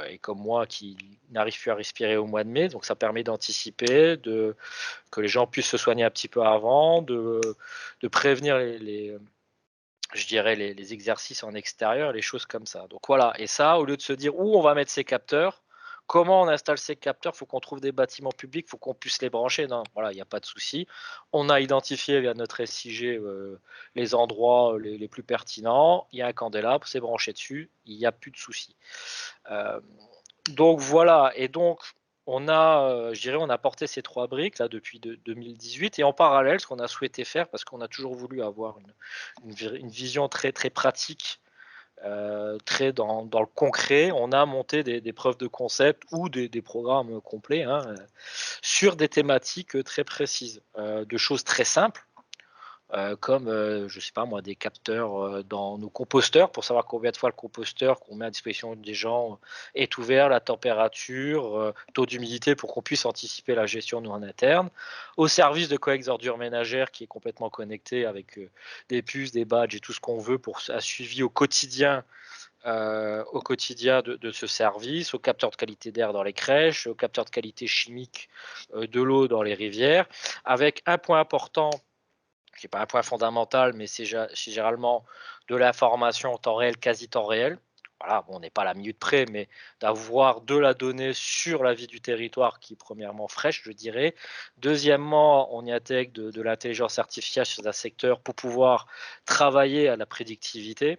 Speaker 7: et comme moi qui n'arrivent plus à respirer au mois de mai. Donc ça permet d'anticiper, que les gens puissent se soigner un petit peu avant, de prévenir je dirais les exercices en extérieur, les choses comme ça. Donc voilà, et ça, au lieu de se dire où on va mettre ces capteurs, comment on installe ces capteurs, il faut qu'on trouve des bâtiments publics, il faut qu'on puisse les brancher. Non, voilà, il n'y a pas de souci. On a identifié via notre SIG les endroits les plus pertinents. Il y a un candélabre, c'est branché dessus, il n'y a plus de souci. Donc voilà, et donc on a, je dirais, on a porté ces 3 briques là depuis 2018 et en parallèle, ce qu'on a souhaité faire, parce qu'on a toujours voulu avoir une vision très très pratique, très dans le concret, on a monté des preuves de concept ou des programmes complets sur des thématiques très précises, de choses très simples. Comme, je sais pas moi, des capteurs dans nos composteurs pour savoir combien de fois le composteur qu'on met à disposition des gens est ouvert, la température, taux d'humidité pour qu'on puisse anticiper la gestion nous en interne, au service de collecte d'ordures ménagères qui est complètement connecté avec des puces, des badges et tout ce qu'on veut pour un suivi au quotidien de ce service, au capteur de qualité d'air dans les crèches, au capteur de qualité chimique de l'eau dans les rivières, avec un point important qui n'est pas un point fondamental, mais c'est généralement de l'information en temps réel, quasi temps réel. Voilà, bon, on n'est pas à la minute près, mais d'avoir de la donnée sur la vie du territoire qui est premièrement fraîche, je dirais. Deuxièmement, on y intègre de l'intelligence artificielle sur un secteur pour pouvoir travailler à la prédictivité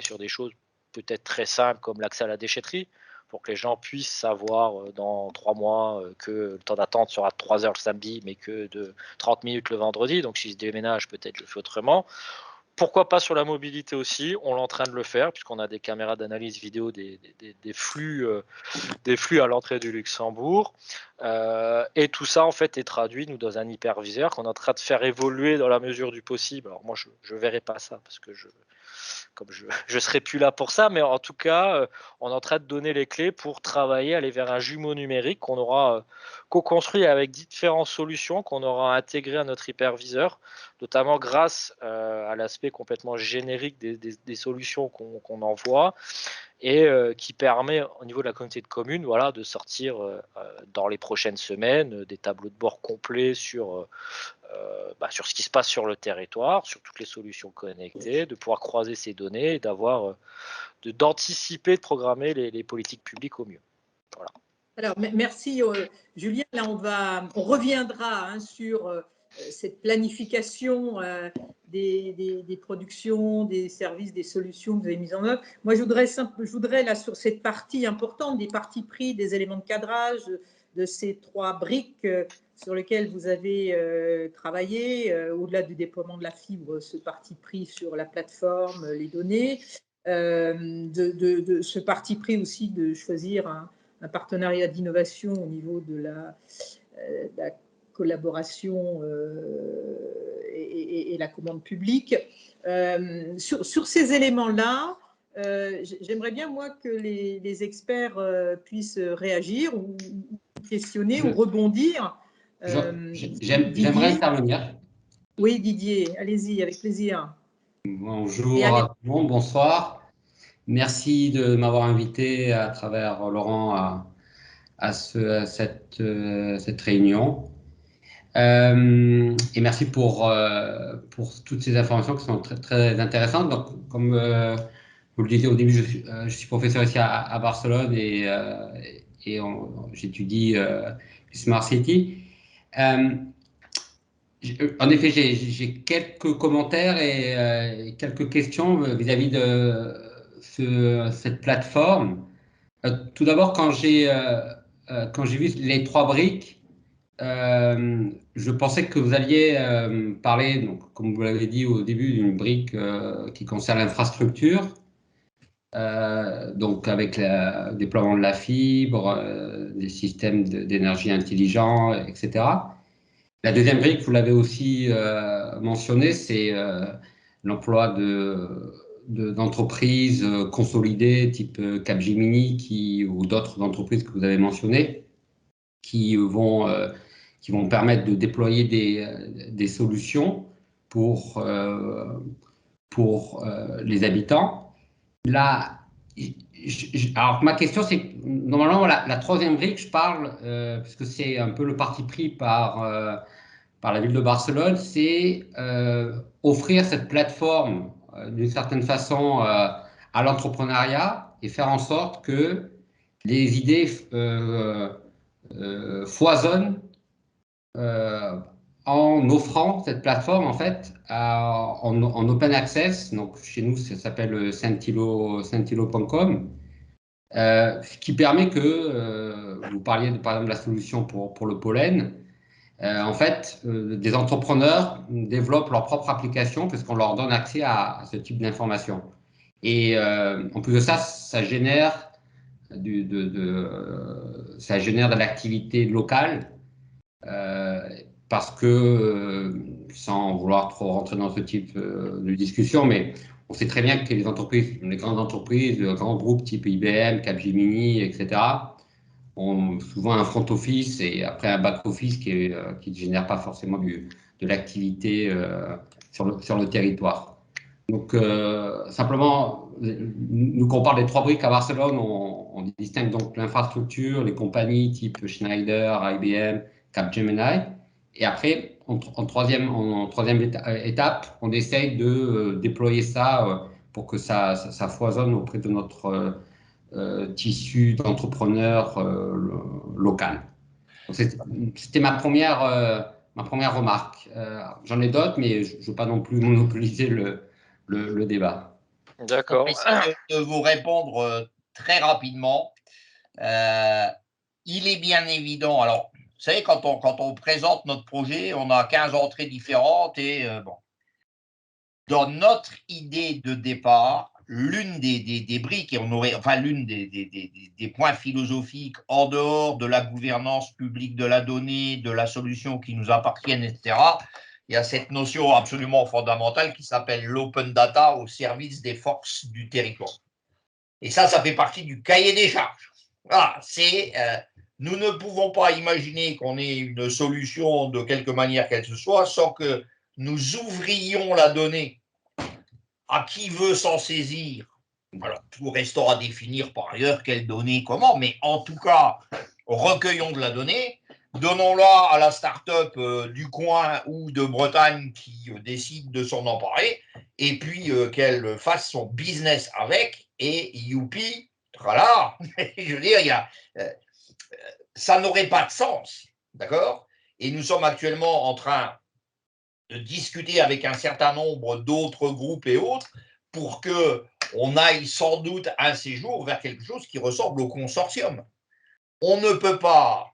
Speaker 7: sur des choses peut-être très simples comme l'accès à la déchetterie, pour que les gens puissent savoir dans 3 mois que le temps d'attente sera de 3 heures le samedi, mais que de 30 minutes le vendredi. Donc, si je déménage, peut-être je le fais autrement. Pourquoi pas sur la mobilité aussi? On est en train de le faire, puisqu'on a des caméras d'analyse vidéo des flux à l'entrée du Luxembourg. Et tout ça, en fait, est traduit, nous, dans un hyperviseur qu'on est en train de faire évoluer dans la mesure du possible. Alors, moi, je ne verrai pas ça, parce que comme je ne serai plus là pour ça, mais en tout cas, on est en train de donner les clés pour travailler, aller vers un jumeau numérique qu'on aura co-construit avec différentes solutions qu'on aura intégrées à notre hyperviseur, notamment grâce à l'aspect complètement générique des solutions qu'on envoie et qui permet au niveau de la communauté de communes de sortir dans les prochaines semaines des tableaux de bord complets sur ce qui se passe sur le territoire, sur toutes les solutions connectées, de pouvoir croiser ces données et d'anticiper, de programmer les politiques publiques au mieux. Voilà.
Speaker 1: Alors, merci Julien. Là, on reviendra sur cette planification des productions, des services, des solutions que vous avez mises en œuvre. Moi, je voudrais là, sur cette partie importante des partis pris, des éléments de cadrage, de ces 3 briques sur lesquelles vous avez travaillé, au-delà du déploiement de la fibre, ce parti pris sur la plateforme, les données, de ce parti pris aussi de choisir un partenariat d'innovation au niveau de la collaboration et la commande publique. Sur ces éléments-là, j'aimerais bien, moi, que les experts puissent réagir ou questionner ou rebondir.
Speaker 8: J'aimerais intervenir.
Speaker 1: Oui, Didier, allez-y, avec plaisir.
Speaker 8: Bonjour à tout le monde, bonsoir. Merci de m'avoir invité à travers Laurent à cette réunion. Et merci pour toutes ces informations qui sont très, très intéressantes. Donc, comme vous le disiez au début, je suis professeur ici à Barcelone et j'étudie Smart City. En effet, j'ai quelques commentaires et quelques questions vis-à-vis de cette plateforme. Tout d'abord, quand j'ai vu les 3 briques, je pensais que vous alliez parler, donc, comme vous l'avez dit au début, d'une brique qui concerne l'infrastructure, donc avec le déploiement de la fibre, des systèmes d'énergie intelligents, etc. La deuxième brique, vous l'avez aussi mentionné, c'est l'emploi d'entreprises consolidées type Capgemini ou d'autres entreprises que vous avez mentionnées qui vont permettre de déployer des solutions pour les habitants. Là, alors ma question, c'est que normalement, la troisième brique, je parle, puisque c'est un peu le parti pris par la ville de Barcelone, c'est offrir cette plateforme d'une certaine façon à l'entrepreneuriat et faire en sorte que les idées foisonnent en offrant cette plateforme en fait en open access. Donc chez nous, ça s'appelle Scintilo.com. Ce qui permet que, vous parliez par exemple de la solution pour le pollen, en fait, des entrepreneurs développent leur propre application parce qu'on leur donne accès à ce type d'informations. Et en plus de ça, ça génère de l'activité locale parce que, sans vouloir trop rentrer dans ce type de discussion, mais on sait très bien que les grandes entreprises, les grands groupes type IBM, Capgemini, etc., ont souvent un front office et après un back office qui ne génère pas forcément de l'activité sur le territoire. Donc, simplement, nous, quand on parle des 3 briques à Barcelone, on distingue donc l'infrastructure, les compagnies type Schneider, IBM, Capgemini. Et après, en troisième étape, on essaye de déployer ça pour que ça foisonne auprès de notre tissu d'entrepreneurs local. C'était ma première remarque. J'en ai d'autres, mais je ne veux pas non plus monopoliser le débat.
Speaker 7: D'accord.
Speaker 5: De vous répondre très rapidement. Il est bien évident, alors, vous savez, quand on présente notre projet, on a 15 entrées différentes et bon. Dans notre idée de départ, l'une des briques, et on aurait, enfin, l'une des points philosophiques en dehors de la gouvernance publique de la donnée, de la solution qui nous appartienne, etc., il y a cette notion absolument fondamentale qui s'appelle l'open data au service des forces du territoire. Et ça fait partie du cahier des charges. Voilà, nous ne pouvons pas imaginer qu'on ait une solution de quelque manière qu'elle se soit sans que nous ouvrions la donnée à qui veut s'en saisir. Alors, tout restera à définir par ailleurs quelle donnée, comment, mais en tout cas, recueillons de la donnée, donnons-la à la start-up du coin ou de Bretagne qui décide de s'en emparer, et puis qu'elle fasse son business avec, et youpi, voilà. Je veux dire, ça n'aurait pas de sens, d'accord? Et nous sommes actuellement en train de discuter avec un certain nombre d'autres groupes et autres pour qu'on aille sans doute un séjour vers quelque chose qui ressemble au consortium. On ne peut pas,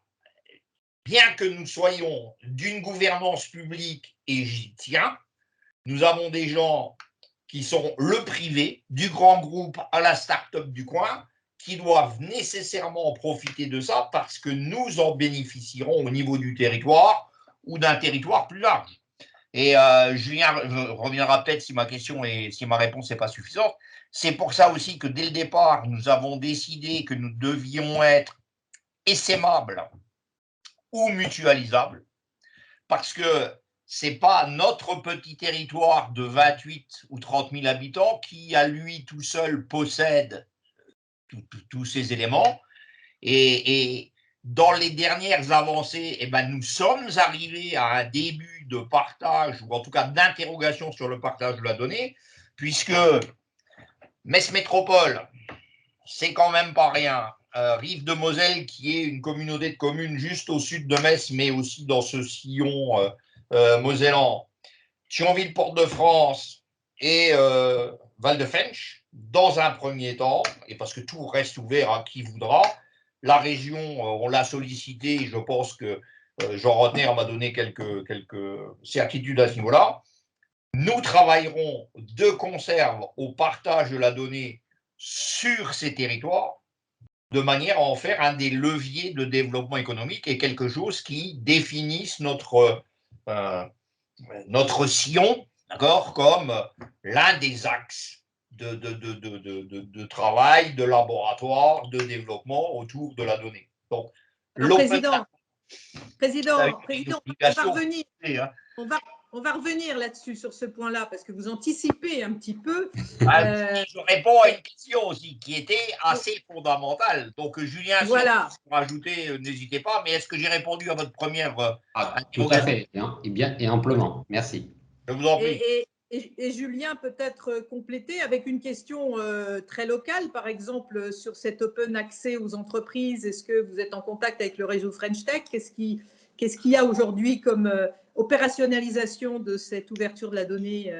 Speaker 5: bien que nous soyons d'une gouvernance publique, et j'y tiens, nous avons des gens qui sont le privé, du grand groupe à la start-up du coin, qui doivent nécessairement profiter de ça parce que nous en bénéficierons au niveau du territoire ou d'un territoire plus large. Et Julien reviendra peut-être si ma réponse n'est pas suffisante. C'est pour ça aussi que dès le départ, nous avons décidé que nous devions être essaimables ou mutualisables, parce que ce n'est pas notre petit territoire de 28 ou 30 000 habitants qui, à lui tout seul, possède tous ces éléments. Et dans les dernières avancées, eh ben, nous sommes arrivés à un début de partage, ou en tout cas d'interrogation sur le partage de la donnée, puisque Metz Métropole, c'est quand même pas rien. Rive de Moselle, qui est une communauté de communes juste au sud de Metz, mais aussi dans ce sillon Mosellan, Thionville, Porte-de-France et Val-de-Fensch, dans un premier temps, et parce que tout reste ouvert à qui voudra. La région, on l'a sollicité, je pense que Jean Rotner m'a donné quelques certitudes à ce niveau-là. Nous travaillerons de conserve au partage de la donnée sur ces territoires, de manière à en faire un des leviers de développement économique et quelque chose qui définisse notre sillon, d'accord, comme l'un des axes de travail, de laboratoire, de développement autour de la donnée. Donc,
Speaker 1: Président, on va revenir là-dessus, sur ce point-là, parce que vous anticipez un petit peu.
Speaker 5: Je réponds à une question aussi qui était assez fondamentale. Donc, Julien,
Speaker 1: voilà.
Speaker 5: si vous rajoutez, n'hésitez pas. Mais est-ce que j'ai répondu à votre première
Speaker 8: tout à fait, et bien et amplement. Merci.
Speaker 5: Je vous en prie.
Speaker 1: Et Julien, peut-être compléter avec une question très locale, par exemple, sur cet open accès aux entreprises. Est-ce que vous êtes en contact avec le réseau French Tech? Qu'est-ce qu'il y a aujourd'hui comme opérationnalisation de cette ouverture de la donnée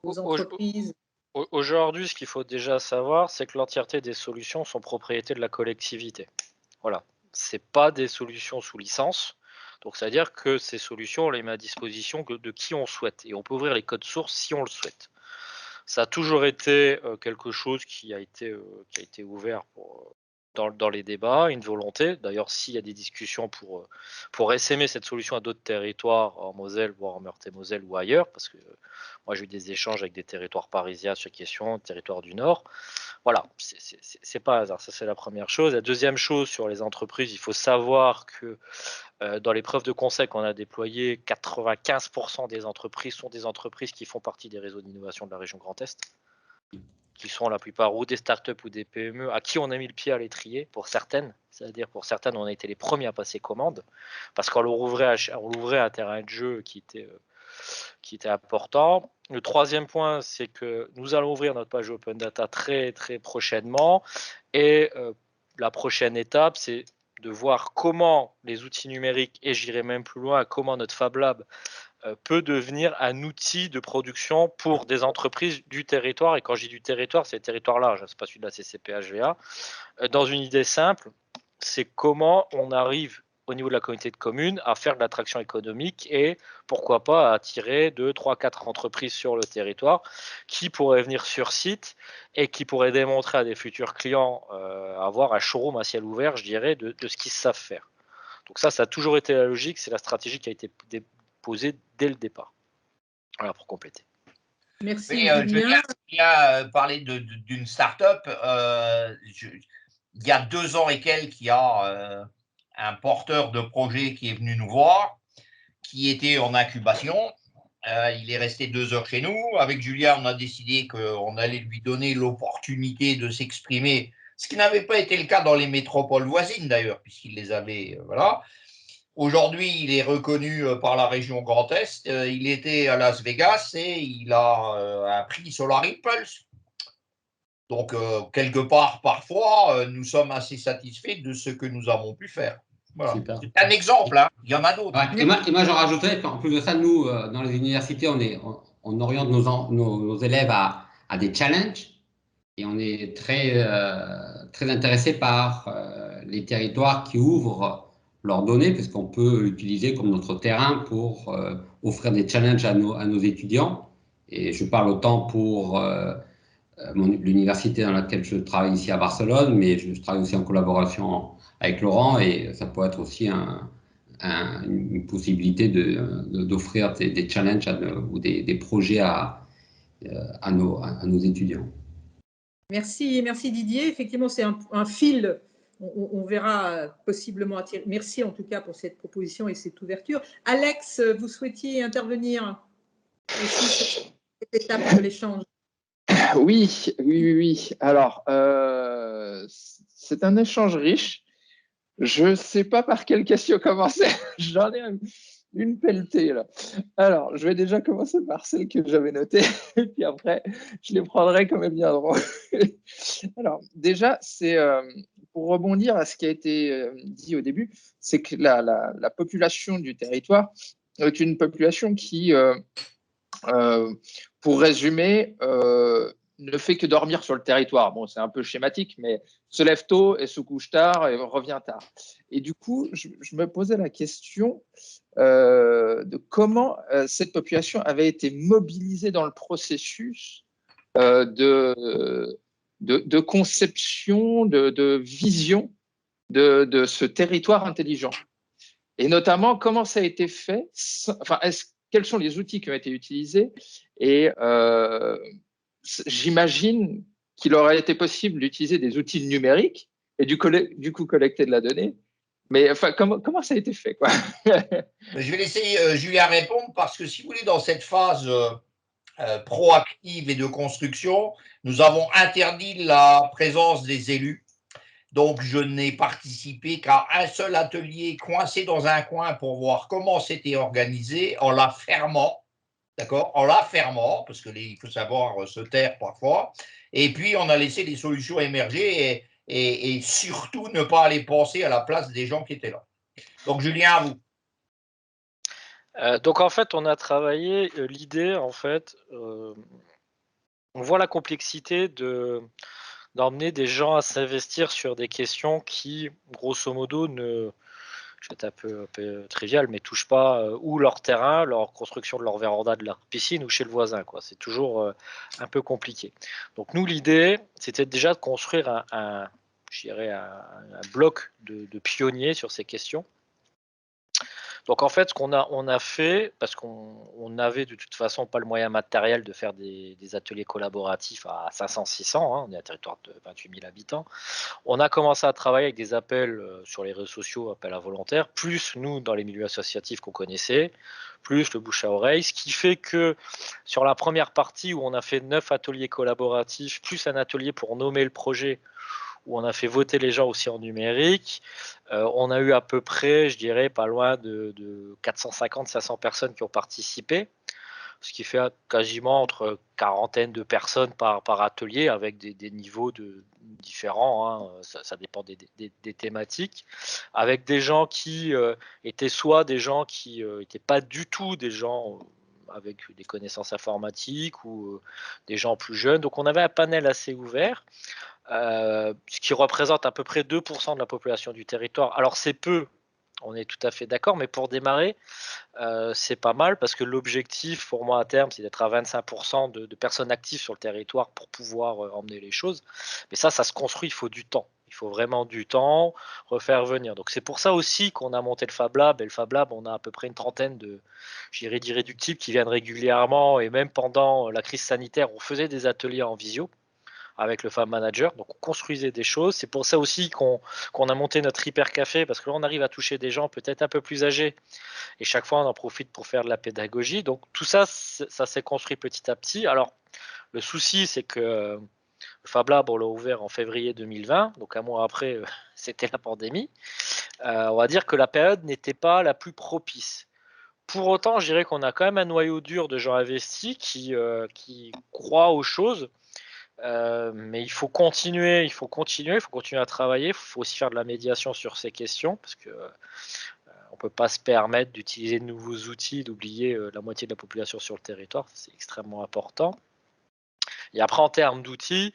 Speaker 1: aux entreprises?
Speaker 7: Aujourd'hui, ce qu'il faut déjà savoir, c'est que l'entièreté des solutions sont propriété de la collectivité. Voilà. Ce n'est pas des solutions sous licence. Donc, c'est-à-dire que ces solutions, on les met à disposition de qui on souhaite. Et on peut ouvrir les codes sources si on le souhaite. Ça a toujours été quelque chose qui a été ouvert dans les débats, une volonté. D'ailleurs, s'il y a des discussions pour essaimer cette solution à d'autres territoires, en Moselle, voire en Meurthe-et-Moselle ou ailleurs, parce que moi, j'ai eu des échanges avec des territoires parisiens sur question, territoires du Nord. Voilà, c'est pas hasard, ça c'est la première chose. La deuxième chose sur les entreprises, il faut savoir que dans les preuves de concept qu'on a déployées, 95% des entreprises sont des entreprises qui font partie des réseaux d'innovation de la région Grand Est, qui sont la plupart ou des startups ou des PME, à qui on a mis le pied à l'étrier, pour certaines. C'est-à-dire pour certaines, on a été les premiers à passer commande, parce qu'on leur ouvrait un terrain de jeu qui était important. Le troisième point, c'est que nous allons ouvrir notre page Open Data très, très prochainement. Et la prochaine étape, c'est de voir comment les outils numériques, et j'irai même plus loin, comment notre Fab Lab peut devenir un outil de production pour des entreprises du territoire. Et quand je dis du territoire, c'est le territoire large, ce n'est pas celui de la CCP-HVA. Dans une idée simple, c'est comment on arrive au niveau de la communauté de communes à faire de l'attraction économique et pourquoi pas à attirer 2, 3, 4 entreprises sur le territoire qui pourraient venir sur site et qui pourraient démontrer à des futurs clients avoir un showroom à ciel ouvert, je dirais, de ce qu'ils savent faire. Donc ça a toujours été la logique, c'est la stratégie qui a été posée dès le départ. Voilà, pour compléter.
Speaker 1: Merci,
Speaker 5: Julien. Je viens parler d'une start-up. Il y a 2 ans et quelques, il y a un porteur de projet qui est venu nous voir, qui était en incubation. Il est resté 2 heures chez nous. Avec Julien, on a décidé qu'on allait lui donner l'opportunité de s'exprimer, ce qui n'avait pas été le cas dans les métropoles voisines d'ailleurs, puisqu'il les avait. Voilà. Aujourd'hui, il est reconnu par la région Grand Est. Il était à Las Vegas et il a un prix Solar Impulse. Donc, quelque part, parfois, nous sommes assez satisfaits de ce que nous avons pu faire. Voilà. C'est un exemple, hein. Il y en a d'autres.
Speaker 8: Ouais. Et moi, j'en rajouterais qu'en plus de ça, nous, dans les universités, on oriente nos élèves à des challenges et on est très, très intéressé par les territoires qui ouvrent leurs données, parce qu'on peut l'utiliser comme notre terrain pour offrir des challenges à nos étudiants. Et je parle autant pour l'université dans laquelle je travaille ici à Barcelone, mais je travaille aussi en collaboration avec Laurent, et ça peut être aussi une possibilité d'offrir des challenges ou des projets à nos étudiants.
Speaker 1: Merci Didier. Effectivement, c'est un fil. On verra possiblement attirer. Merci en tout cas pour cette proposition et cette ouverture. Alex, vous souhaitiez intervenir aussi sur cette étape de l'échange?
Speaker 9: Oui. Alors, c'est un échange riche. Je ne sais pas par quelle question commencer. J'en ai une pelletée là. Alors, je vais déjà commencer par celle que j'avais notée, et puis après, je les prendrai comme elles viendront. Alors, déjà, c'est pour rebondir à ce qui a été dit au début, c'est que la population du territoire est une population qui, pour résumer, ne fait que dormir sur le territoire. Bon, c'est un peu schématique, mais se lève tôt et se couche tard et revient tard. Et du coup, je me posais la question de comment cette population avait été mobilisée dans le processus de conception, de vision de ce territoire intelligent. Et notamment, comment ça a été fait, enfin, quels sont les outils qui ont été utilisés. Et j'imagine qu'il aurait été possible d'utiliser des outils numériques et du coup collecter de la donnée. Mais enfin, comment ça a été fait, quoi?
Speaker 5: Je vais laisser Julien répondre parce que si vous voulez, dans cette phase proactive et de construction, nous avons interdit la présence des élus. Donc, je n'ai participé qu'à un seul atelier coincé dans un coin pour voir comment c'était organisé en la fermant. D'accord? En la fermant, parce qu'il faut savoir se taire parfois. Et puis, on a laissé les solutions émerger et surtout ne pas aller penser à la place des gens qui étaient là. Donc, Julien, à vous.
Speaker 7: Donc en fait, on a travaillé l'idée, en fait, on voit la complexité d'emmener des gens à s'investir sur des questions qui, grosso modo, je vais être un peu trivial, mais touchent pas ou leur terrain, leur construction de leur véranda, de leur piscine ou chez le voisin, quoi. C'est toujours un peu compliqué. Donc nous, l'idée, c'était déjà de construire je dirais un bloc de pionniers sur ces questions. Donc en fait, ce qu'on a fait, parce qu'on n'avait de toute façon pas le moyen matériel de faire des ateliers collaboratifs à 500-600, hein, on est un territoire de 28 000 habitants, on a commencé à travailler avec des appels sur les réseaux sociaux, appels à volontaires, plus nous dans les milieux associatifs qu'on connaissait, plus le bouche à oreille, ce qui fait que sur la première partie où on a fait 9 ateliers collaboratifs, plus un atelier pour nommer le projet, où on a fait voter les gens aussi en numérique. On a eu à peu près, je dirais, pas loin de 450-500 personnes qui ont participé, ce qui fait quasiment entre quarantaine de personnes par atelier avec des niveaux différents, hein. Ça dépend des thématiques, avec des gens qui étaient soit des gens qui n'étaient pas du tout des gens avec des connaissances informatiques ou des gens plus jeunes. Donc on avait un panel assez ouvert. Ce qui représente à peu près 2% de la population du territoire. Alors c'est peu, on est tout à fait d'accord, mais pour démarrer, c'est pas mal parce que l'objectif pour moi à terme, c'est d'être à 25% de personnes actives sur le territoire pour pouvoir emmener les choses. Mais ça se construit, il faut du temps. Il faut vraiment du temps, refaire venir. Donc c'est pour ça aussi qu'on a monté le Fab Lab. Et le Fab Lab, on a à peu près une trentaine d'irréductibles qui viennent régulièrement. Et même pendant la crise sanitaire, on faisait des ateliers en visio avec le Fab Manager. Donc on construisait des choses. C'est pour ça aussi qu'on a monté notre Hyper Café, parce que là on arrive à toucher des gens peut-être un peu plus âgés. Et chaque fois on en profite pour faire de la pédagogie. Donc tout ça, ça s'est construit petit à petit. Alors le souci, c'est que le Fab Lab, on l'a ouvert en février 2020, donc un mois après, c'était la pandémie. On va dire que la période n'était pas la plus propice. Pour autant, je dirais qu'on a quand même un noyau dur de gens investis qui croient aux choses. Mais il faut continuer à travailler. Il faut aussi faire de la médiation sur ces questions parce que on peut pas se permettre d'utiliser de nouveaux outils, d'oublier la moitié de la population sur le territoire. C'est extrêmement important. Et après, en termes d'outils,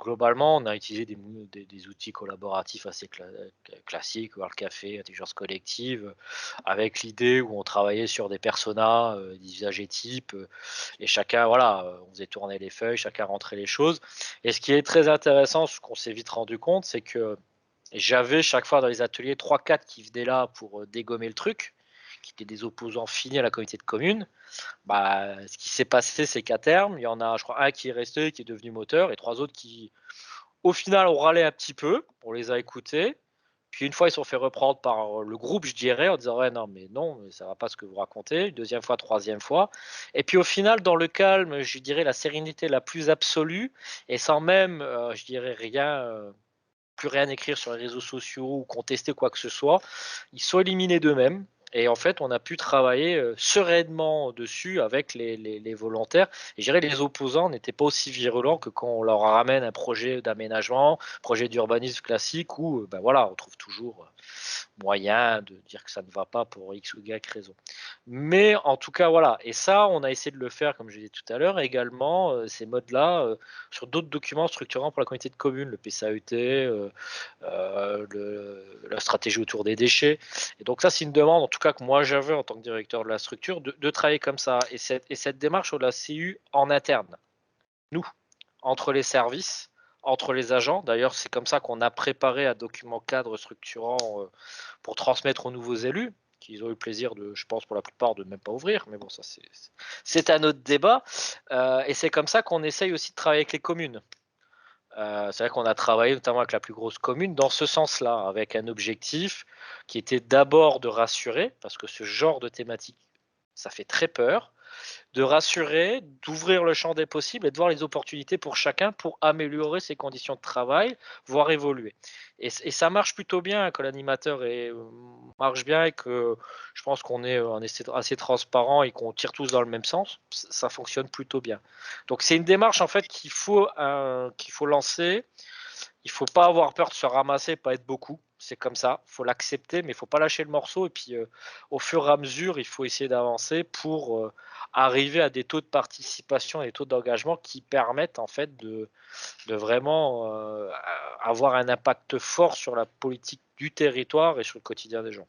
Speaker 7: globalement, on a utilisé des outils collaboratifs assez classiques, World Café, intelligence collective, avec l'idée où on travaillait sur des personas, des usagers types, et chacun, voilà, on faisait tourner les feuilles, chacun rentrait les choses. Et ce qui est très intéressant, ce qu'on s'est vite rendu compte, c'est que j'avais chaque fois dans les ateliers 3-4 qui venaient là pour dégommer le truc, qui étaient des opposants finis à la communauté de communes. Bah, ce qui s'est passé, c'est qu'à terme, il y en a, je crois, un qui est resté, qui est devenu moteur, et 3 autres qui, au final, ont râlé un petit peu. On les a écoutés. Puis une fois, ils se sont fait reprendre par le groupe, je dirais, en disant ouais, non, mais ça va pas ce que vous racontez. Une deuxième fois, troisième fois. Et puis au final, dans le calme, je dirais la sérénité la plus absolue, et sans même, je dirais plus rien écrire sur les réseaux sociaux ou contester quoi que ce soit, ils sont éliminés d'eux-mêmes. Et en fait, on a pu travailler sereinement dessus avec les volontaires. Et je dirais les opposants n'étaient pas aussi virulents que quand on leur ramène un projet d'aménagement, projet d'urbanisme classique, où ben voilà, on trouve toujours moyen de dire que ça ne va pas pour X ou Y raison. Mais en tout cas, voilà. Et ça, on a essayé de le faire, comme je l'ai dit tout à l'heure, également, ces modes-là, sur d'autres documents structurants pour la communauté de communes, le PSAET, la stratégie autour des déchets. Et donc ça, c'est une demande, en tout cas, que moi j'avais en tant que directeur de la structure, de travailler comme ça. Et cette démarche, on l'a eu en interne, nous, entre les services, entre les agents. D'ailleurs, c'est comme ça qu'on a préparé un document cadre structurant pour transmettre aux nouveaux élus, qu'ils ont eu le plaisir de, je pense pour la plupart, de ne même pas ouvrir. Mais bon, ça c'est un autre débat. Et c'est comme ça qu'on essaye aussi de travailler avec les communes. C'est vrai qu'on a travaillé notamment avec la plus grosse commune dans ce sens-là, avec un objectif qui était d'abord de rassurer, parce que ce genre de thématique, ça fait très peur, de rassurer, d'ouvrir le champ des possibles et de voir les opportunités pour chacun pour améliorer ses conditions de travail, voire évoluer. Et ça marche plutôt bien quand l'animateur marche bien et que je pense qu'on est assez transparent et qu'on tire tous dans le même sens, ça fonctionne plutôt bien. Donc c'est une démarche en fait qu'il faut lancer. Il faut pas avoir peur de se ramasser, pas être beaucoup. C'est comme ça, il faut l'accepter, mais il faut pas lâcher le morceau. Et puis, au fur et à mesure, il faut essayer d'avancer pour arriver à des taux de participation et des taux d'engagement qui permettent en fait de vraiment avoir un impact fort sur la politique du territoire et sur le quotidien des gens.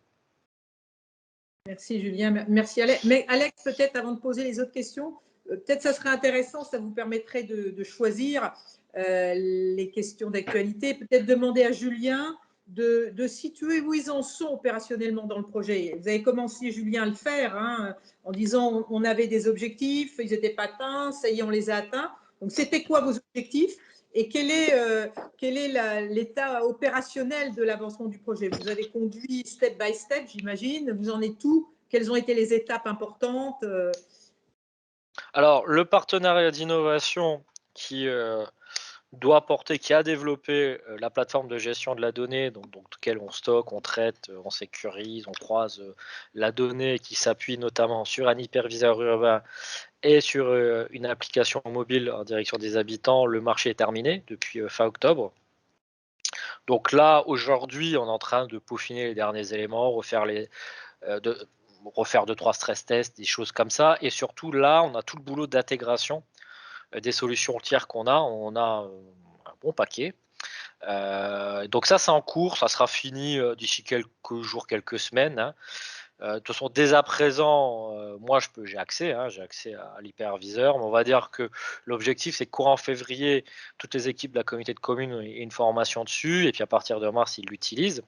Speaker 1: Merci Julien, merci Alex. Mais Alex, peut-être avant de poser les autres questions, peut-être ça serait intéressant, ça vous permettrait de choisir les questions d'actualité, peut-être demander à Julien de situer où ils en sont opérationnellement dans le projet. Vous avez commencé, Julien, à le faire hein, en disant on avait des objectifs, ils n'étaient pas atteints, ça y est, on les a atteints. Donc, c'était quoi vos objectifs et quel est l'état opérationnel de l'avancement du projet? Vous avez conduit step by step, j'imagine. Vous en êtes où? Quelles ont été les étapes importantes?
Speaker 7: Alors, le partenariat d'innovation qui qui a développé la plateforme de gestion de la donnée, donc laquelle on stocke, on traite, on sécurise, on croise la donnée, qui s'appuie notamment sur un hyperviseur urbain et sur une application mobile en direction des habitants. Le marché est terminé depuis fin octobre. Donc là, aujourd'hui, on est en train de peaufiner les derniers éléments, refaire 2-3 stress tests, des choses comme ça. Et surtout, là, on a tout le boulot d'intégration des solutions tiers qu'on a. On a un bon paquet. Donc ça, c'est en cours. Ça sera fini d'ici quelques jours, quelques semaines. Hein. De toute façon, dès à présent, moi, j'ai accès à l'hyperviseur. Mais on va dire que l'objectif, c'est que courant février, toutes les équipes de la communauté de communes aient une formation dessus. Et puis à partir de mars, ils l'utilisent.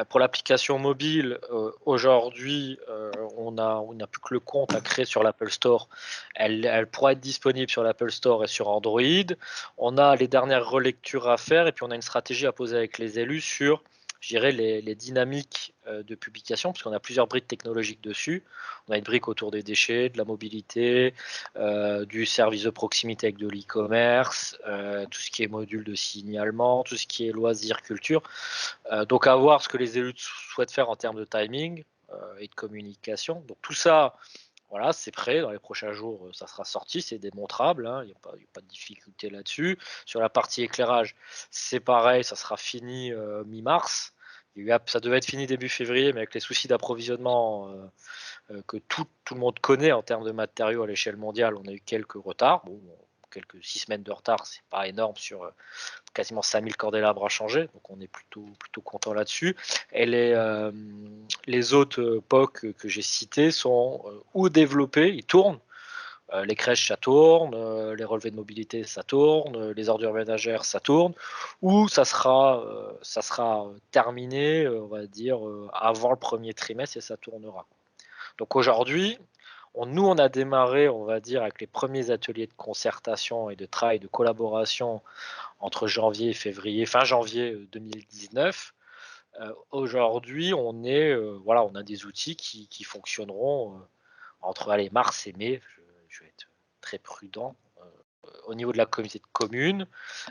Speaker 7: Pour l'application mobile, aujourd'hui, on n'a plus que le compte à créer sur l'Apple Store. Elle pourra être disponible sur l'Apple Store et sur Android. On a les dernières relectures à faire et puis on a une stratégie à poser avec les élus sur, je dirais, les dynamiques de publication, parce qu'on a plusieurs briques technologiques dessus. On a une brique autour des déchets, de la mobilité, du service de proximité avec de l'e-commerce, tout ce qui est module de signalement, tout ce qui est loisirs, culture. Donc à voir ce que les élus souhaitent faire en termes de timing et de communication. Donc tout ça, voilà, c'est prêt. Dans les prochains jours, ça sera sorti, c'est démontrable. Hein, il n'y a pas de difficulté là-dessus. Sur la partie éclairage, c'est pareil, ça sera fini mi-mars. Ça devait être fini début février, mais avec les soucis d'approvisionnement que tout le monde connaît en termes de matériaux à l'échelle mondiale, on a eu quelques retards. Bon, quelques 6 semaines de retard, c'est pas énorme sur quasiment 5000 cordélabres à changer, donc on est plutôt content là-dessus. Et les autres POC que j'ai cités sont ou développés, ils tournent. Les crèches, ça tourne, les relevés de mobilité, ça tourne, les ordures ménagères, ça tourne, ou ça sera terminé, on va dire, avant le premier trimestre et ça tournera. Donc aujourd'hui, nous, on a démarré, on va dire, avec les premiers ateliers de concertation et de travail, de collaboration entre janvier et février, fin janvier 2019. Aujourd'hui, on a des outils qui fonctionneront entre mars et mai. Je vais être très prudent au niveau de la communauté de communes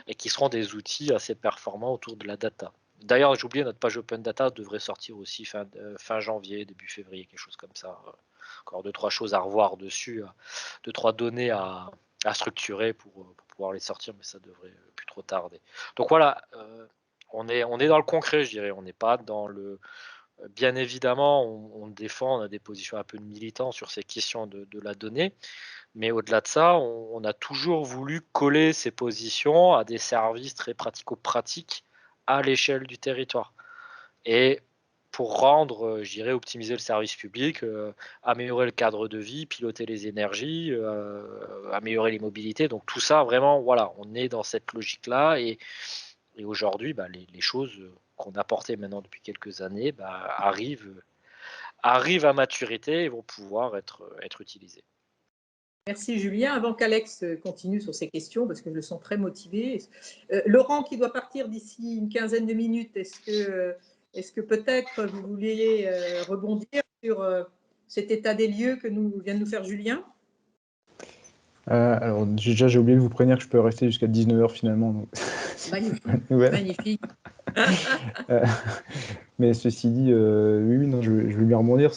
Speaker 7: et qui seront des outils assez performants autour de la data. D'ailleurs, j'ai oublié, notre page Open Data devrait sortir aussi fin janvier, début février, quelque chose comme ça. Encore 2-3 choses à revoir dessus, 2-3 données à structurer pour pouvoir les sortir, mais ça devrait plus trop tarder. Donc voilà, on est dans le concret, je dirais. On n'est pas dans le... Bien évidemment, on défend, on a des positions un peu de militants sur ces questions de la donnée, mais au-delà de ça, on a toujours voulu coller ces positions à des services très pratico-pratiques à l'échelle du territoire. Et pour rendre, je dirais, optimiser le service public, améliorer le cadre de vie, piloter les énergies, améliorer les mobilités. Donc tout ça, vraiment, voilà, on est dans cette logique-là. Et aujourd'hui, les choses qu'on a portées maintenant depuis quelques années arrivent à maturité et vont pouvoir être utilisées.
Speaker 1: Merci Julien. Avant qu'Alex continue sur ces questions, parce que je le sens très motivé, Laurent qui doit partir d'ici une quinzaine de minutes, est-ce que peut-être vous vouliez rebondir sur cet état des lieux que vient de nous faire Julien?
Speaker 6: Alors déjà, j'ai oublié de vous prévenir que je peux rester jusqu'à 19h finalement. Donc...
Speaker 1: Magnifique, magnifique.
Speaker 6: Mais ceci dit, oui, non, je veux bien rebondir.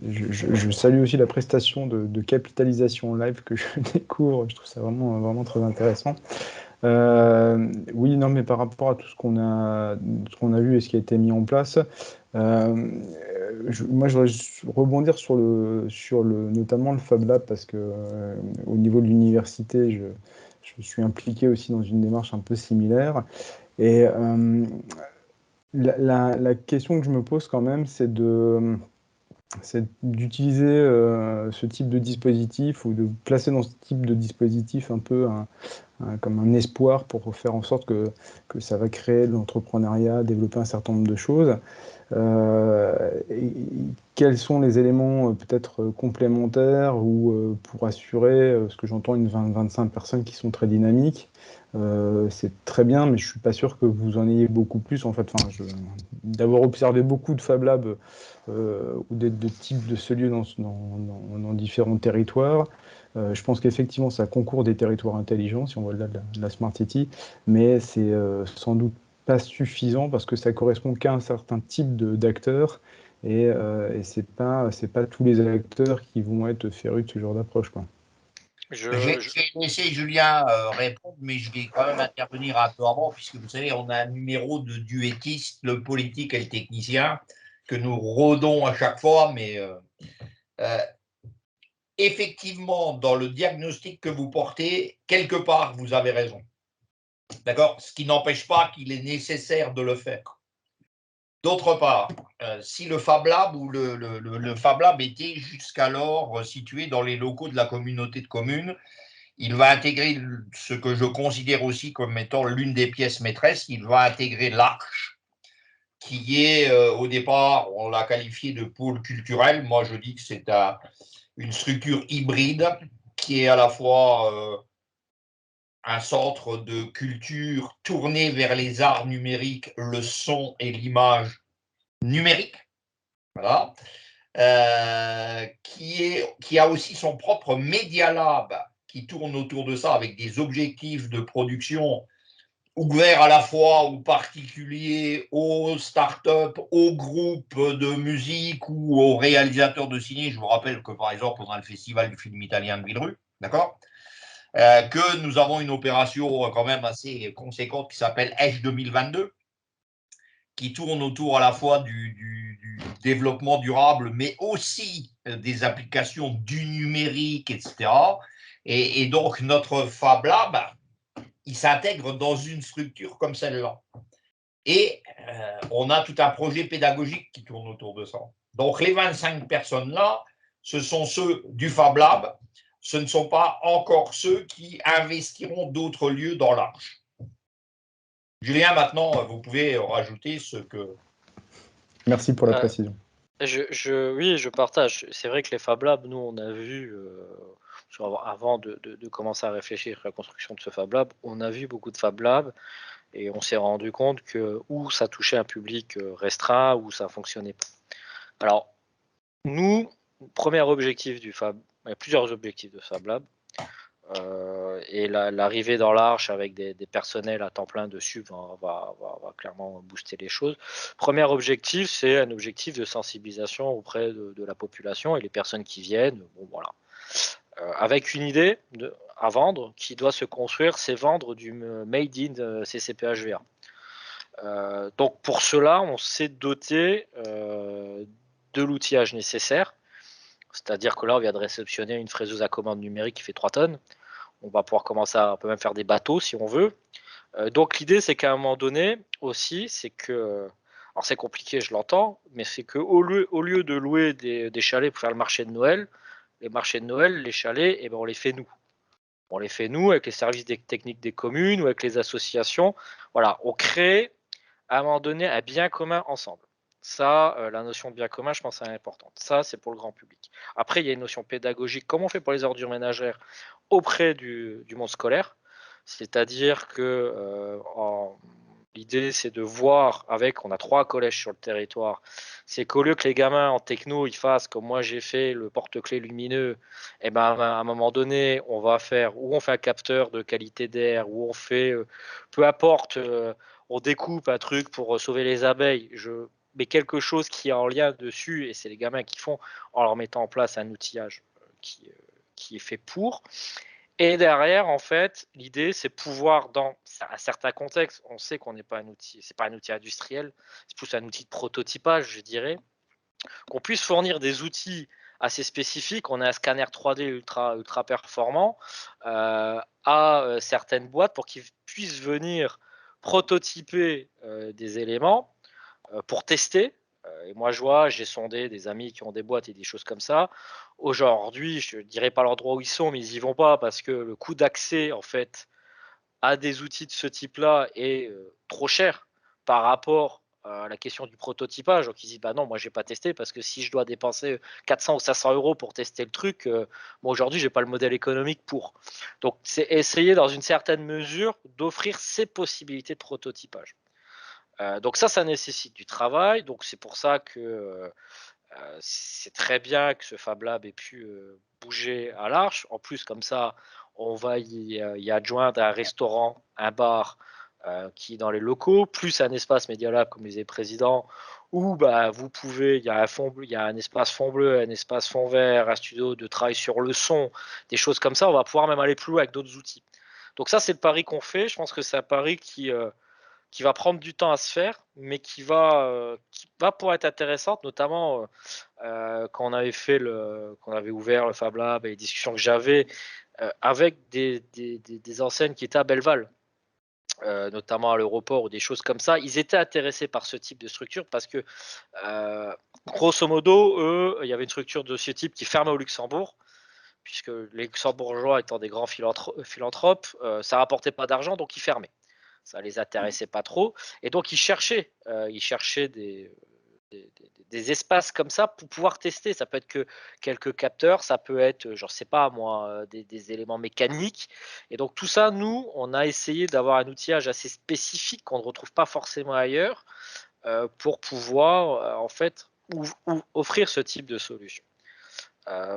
Speaker 6: Je salue aussi la prestation de capitalisation en live que je découvre. Je trouve ça vraiment très intéressant. Oui, non, mais par rapport à tout ce qu'on a vu et ce qui a été mis en place, moi, je voudrais rebondir sur notamment le Fab Lab parce que au niveau de l'université, je suis impliqué aussi dans une démarche un peu similaire. Et la question que je me pose quand même, c'est d'utiliser ce type de dispositif ou de placer dans ce type de dispositif un peu comme un espoir pour faire en sorte que ça va créer de l'entrepreneuriat, développer un certain nombre de choses. Quels sont les éléments peut-être complémentaires ou pour assurer, ce que j'entends, une 20-25 personnes qui sont très dynamiques. C'est très bien, mais je ne suis pas sûr que vous en ayez beaucoup plus. En fait, d'avoir observé beaucoup de Fab Labs ou de types de ce lieu dans différents territoires, je pense qu'effectivement, ça concourt des territoires intelligents, si on voit de la Smart City, mais c'est sans doute pas suffisant parce que ça correspond qu'à un certain type d'acteurs et c'est pas tous les acteurs qui vont être férus de ce genre d'approche, quoi.
Speaker 5: Je vais laisser Julien répondre, mais je vais quand même intervenir un peu avant, puisque vous savez, on a un numéro de duettiste, le politique et le technicien, que nous rôdons à chaque fois, mais effectivement, dans le diagnostic que vous portez, quelque part, vous avez raison. D'accord? Ce qui n'empêche pas qu'il est nécessaire de le faire. D'autre part, si le Fab Lab ou le Fab Lab était jusqu'alors situé dans les locaux de la communauté de communes, il va intégrer ce que je considère aussi comme étant l'une des pièces maîtresses, il va intégrer l'Arche, qui est au départ, on l'a qualifié de pôle culturel. Moi, je dis que c'est une structure hybride qui est à la fois un centre de culture tourné vers les arts numériques, le son et l'image numérique, voilà, qui a aussi son propre Media Lab qui tourne autour de ça avec des objectifs de production ouverts à la fois aux particuliers, aux startups, aux groupes de musique ou aux réalisateurs de ciné. Je vous rappelle que par exemple, on a le festival du film italien de Villerupt, d'accord, que nous avons une opération quand même assez conséquente qui s'appelle H 2022, qui tourne autour à la fois du développement durable, mais aussi des applications du numérique, etc. Et donc, notre Fab Lab, il s'intègre dans une structure comme celle-là. Et on a tout un projet pédagogique qui tourne autour de ça. Donc, les 25 personnes-là, ce sont ceux du Fab Lab, ce ne sont pas encore ceux qui investiront d'autres lieux dans l'Arche. Julien, maintenant, vous pouvez rajouter ce que...
Speaker 6: Merci pour la précision.
Speaker 7: Oui, je partage. C'est vrai que les Fab Labs, nous, on a vu, avant de commencer à réfléchir à la construction de ce Fab Lab, on a vu beaucoup de Fab Labs et on s'est rendu compte que où ça touchait un public restreint, où ça ne fonctionnait pas. Alors, nous, premier objectif du Fab, il y a plusieurs objectifs de Fab Lab. Et l'arrivée dans l'Arche avec des personnels à temps plein dessus va clairement booster les choses. Premier objectif, c'est un objectif de sensibilisation auprès de la population et les personnes qui viennent. Bon, voilà. Avec une idée à vendre qui doit se construire, c'est vendre du Made in CCPHVA. Donc pour cela, on s'est doté de l'outillage nécessaire. C'est-à-dire que là, on vient de réceptionner une fraiseuse à commande numérique qui fait 3 tonnes. On va pouvoir commencer on peut même faire des bateaux si on veut. Donc l'idée, c'est qu'à un moment donné aussi, c'est que, alors c'est compliqué, je l'entends, mais c'est qu'au lieu de louer des chalets pour faire le marché de Noël, les marchés de Noël, les chalets, eh ben, on les fait nous. On les fait nous avec les services techniques des communes ou avec les associations. Voilà, on crée à un moment donné un bien commun ensemble. Ça, la notion de bien commun, je pense, est importante. Ça, c'est pour le grand public. Après, il y a une notion pédagogique. Comment on fait pour les ordures ménagères auprès du monde scolaire? C'est-à-dire que l'idée, c'est de voir on a 3 collèges sur le territoire, c'est qu'au lieu que les gamins en techno, ils fassent comme moi j'ai fait le porte-clés lumineux, et ben à un moment donné, on va faire, ou on fait un capteur de qualité d'air, ou on fait, peu importe, on découpe un truc pour sauver les abeilles, mais quelque chose qui est en lien dessus, et c'est les gamins qui font, en leur mettant en place un outillage qui est fait pour. Et derrière, en fait, l'idée, c'est pouvoir, dans un certain contexte, on sait qu'on n'est pas un outil, c'est pas un outil industriel, c'est plus un outil de prototypage, je dirais, qu'on puisse fournir des outils assez spécifiques. On a un scanner 3D ultra performant à certaines boîtes pour qu'ils puissent venir prototyper des éléments pour tester. Et moi, j'ai sondé des amis qui ont des boîtes et des choses comme ça. Aujourd'hui, je ne dirais pas l'endroit où ils sont, mais ils n'y vont pas parce que le coût d'accès, en fait, à des outils de ce type-là est trop cher par rapport à la question du prototypage. Donc, ils disent, bah non, moi, je n'ai pas testé parce que si je dois dépenser 400 ou 500 euros pour tester le truc, moi, aujourd'hui, je n'ai pas le modèle économique pour. Donc, c'est essayer, dans une certaine mesure, d'offrir ces possibilités de prototypage. Donc ça nécessite du travail. Donc c'est pour ça que c'est très bien que ce Fab Lab ait pu bouger à l'Arche. En plus, comme ça, on va y adjoindre un restaurant, un bar qui est dans les locaux, plus un espace Media Lab, comme disait le président, où bah, vous pouvez, il y a un espace fond bleu, un espace fond vert, un studio de travail sur le son, des choses comme ça. On va pouvoir même aller plus loin avec d'autres outils. Donc ça, c'est le pari qu'on fait. Je pense que c'est un pari qui va prendre du temps à se faire, mais qui va pouvoir être intéressante, notamment quand on avait ouvert le Fab Lab et les discussions que j'avais avec des enseignes qui étaient à Belleval, notamment à l'aéroport ou des choses comme ça. Ils étaient intéressés par ce type de structure parce que, grosso modo, eux, il y avait une structure de ce type qui fermait au Luxembourg, puisque les Luxembourgeois étant des grands philanthropes, ça rapportait pas d'argent, donc ils fermaient. Ça les intéressait pas trop, et donc ils cherchaient des espaces comme ça pour pouvoir tester. Ça peut être que quelques capteurs, ça peut être, je sais pas moi, des éléments mécaniques. Et donc tout ça, nous, on a essayé d'avoir un outillage assez spécifique qu'on ne retrouve pas forcément ailleurs pour pouvoir en fait offrir ce type de solution.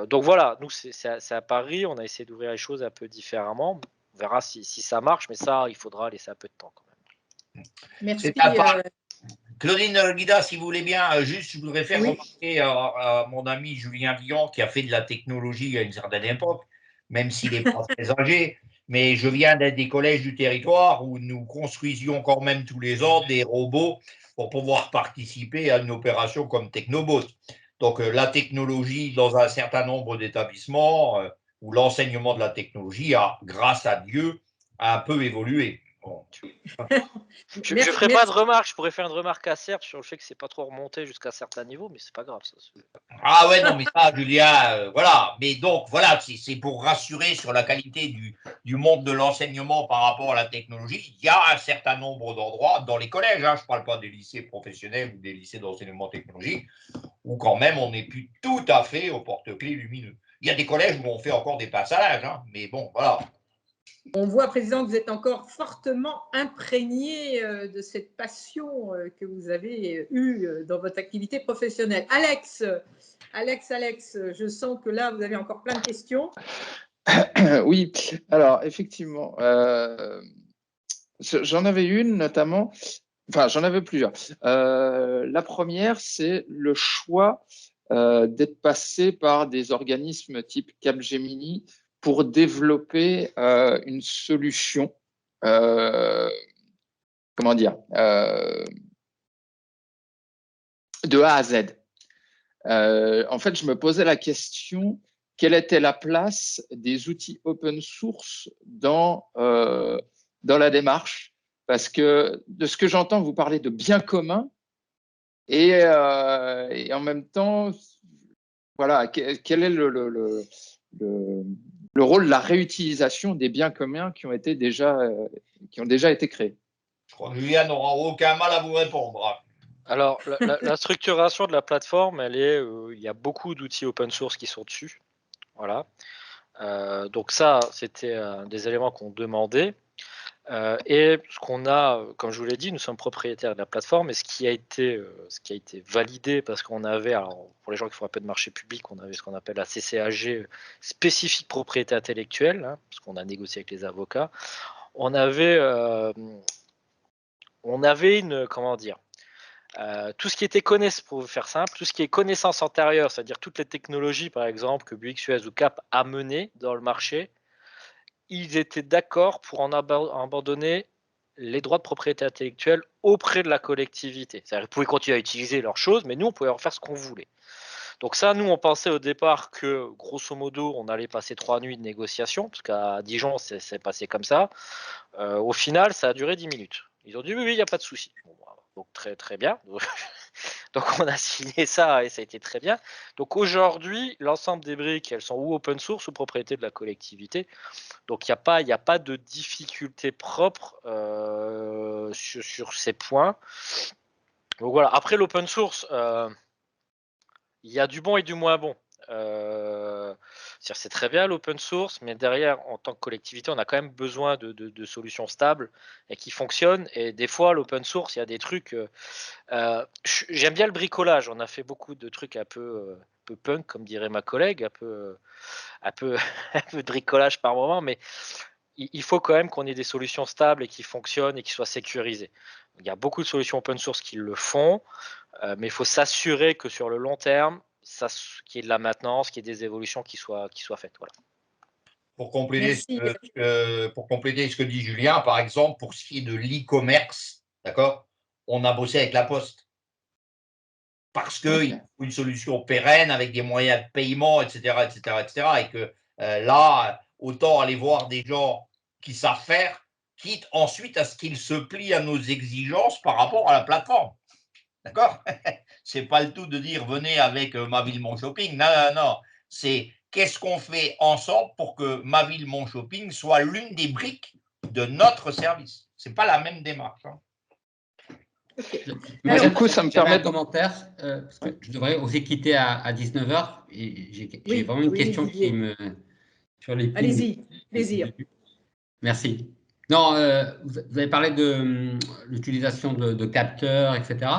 Speaker 7: Donc voilà, nous c'est à Paris, on a essayé d'ouvrir les choses un peu différemment. On verra si ça marche, mais ça, il faudra laisser un peu de temps quand même.
Speaker 1: Merci.
Speaker 5: Claudine Guida, si vous voulez bien, juste je voudrais faire remarquer à mon ami Julien Villon, qui a fait de la technologie à une certaine époque, même s'il n'est pas très âgé, mais je viens d'être des collèges du territoire où nous construisions quand même tous les ans des robots pour pouvoir participer à une opération comme Technobot. Donc la technologie dans un certain nombre d'établissements où l'enseignement de la technologie a, grâce à Dieu, un peu évolué. Bon.
Speaker 7: Je ne ferai pas de remarque, je pourrais faire une remarque acerbe sur le fait que c'est pas trop remonté jusqu'à certains niveaux, mais c'est pas grave. Ça.
Speaker 5: Ah ouais, non, mais ça, Julien, voilà. Mais donc, voilà, c'est pour rassurer sur la qualité du monde de l'enseignement par rapport à la technologie. Il y a un certain nombre d'endroits dans les collèges, hein, je ne parle pas des lycées professionnels ou des lycées d'enseignement technologique, où quand même on n'est plus tout à fait au porte-clés lumineux. Il y a des collèges où on fait encore des passages, hein, mais bon, voilà.
Speaker 1: On voit, Président, que vous êtes encore fortement imprégné de cette passion que vous avez eue dans votre activité professionnelle. Alex, je sens que là, vous avez encore plein de questions.
Speaker 9: Oui, alors effectivement, j'en avais une notamment, enfin j'en avais plusieurs. La première, c'est le choix d'être passé par des organismes type Capgemini pour développer une solution, comment dire, de A à Z. En fait, je me posais la question, quelle était la place des outils open source dans la démarche? Parce que de ce que j'entends, vous parlez de bien commun et en même temps, voilà, quel est le rôle de la réutilisation des biens communs qui ont déjà été créés?
Speaker 5: Je crois que Julien n'aura aucun mal à vous répondre.
Speaker 7: Alors, la structuration de la plateforme, il y a beaucoup d'outils open source qui sont dessus. Voilà. Donc ça, c'était des éléments qu'on demandait. Et ce qu'on a, comme je vous l'ai dit, nous sommes propriétaires de la plateforme. Et ce qui a été validé, parce qu'on avait, alors pour les gens qui font un peu de marché public, on avait ce qu'on appelle la CCAG, spécifique propriété intellectuelle, hein, parce qu'on a négocié avec les avocats. On avait une, comment dire, tout ce qui était pour vous faire simple, tout ce qui est connaissance antérieure, c'est-à-dire toutes les technologies, par exemple, que Bouygues, Suez ou Cap a menées dans le marché, ils étaient d'accord pour en abandonner les droits de propriété intellectuelle auprès de la collectivité. C'est-à-dire qu'ils pouvaient continuer à utiliser leurs choses, mais nous, on pouvait en faire ce qu'on voulait. Donc ça, nous, on pensait au départ que, grosso modo, on allait passer 3 nuits de négociation, parce qu'à Dijon, c'est passé comme ça. Au final, ça a duré 10 minutes. Ils ont dit oui, il n'y a pas de souci. Bon, donc très très bien. Donc on a signé ça et ça a été très bien. Donc aujourd'hui, l'ensemble des briques, elles sont ou open source ou propriété de la collectivité. Donc il n'y a pas de difficulté propre sur ces points. Donc voilà. Après l'open source, il y a du bon et du moins bon. C'est très bien l'open source, mais derrière, en tant que collectivité, on a quand même besoin de solutions stables et qui fonctionnent. Et des fois, l'open source, il y a des trucs. J'aime bien le bricolage. On a fait beaucoup de trucs un peu punk, comme dirait ma collègue, un peu un peu de bricolage par moment, mais il faut quand même qu'on ait des solutions stables et qui fonctionnent et qui soient sécurisées. Il y a beaucoup de solutions open source qui le font, mais il faut s'assurer que sur le long terme, qu'il y ait de la maintenance, qu'il y ait des évolutions qui soient faites. Voilà.
Speaker 5: Pour compléter ce que dit Julien, par exemple, pour ce qui est de l'e-commerce, d'accord, on a bossé avec la Poste. Parce qu'il faut une solution pérenne avec des moyens de paiement, etc. Et que là, autant aller voir des gens qui savent faire, quitte ensuite à ce qu'ils se plient à nos exigences par rapport à la plateforme. D'accord? C'est pas le tout de dire venez avec Ma Ville Mon Shopping. Non, non, non. C'est qu'est-ce qu'on fait ensemble pour que Ma Ville Mon Shopping soit l'une des briques de notre service. C'est pas la même démarche. Hein.
Speaker 9: Mais du coup, ça me permet
Speaker 8: un commentaire, parce que je devrais aussi quitter à 19h. Et j'ai vraiment une question qui me. Sur les
Speaker 1: allez-y, plaisir.
Speaker 8: Merci. Non, vous avez parlé de l'utilisation de capteurs, etc.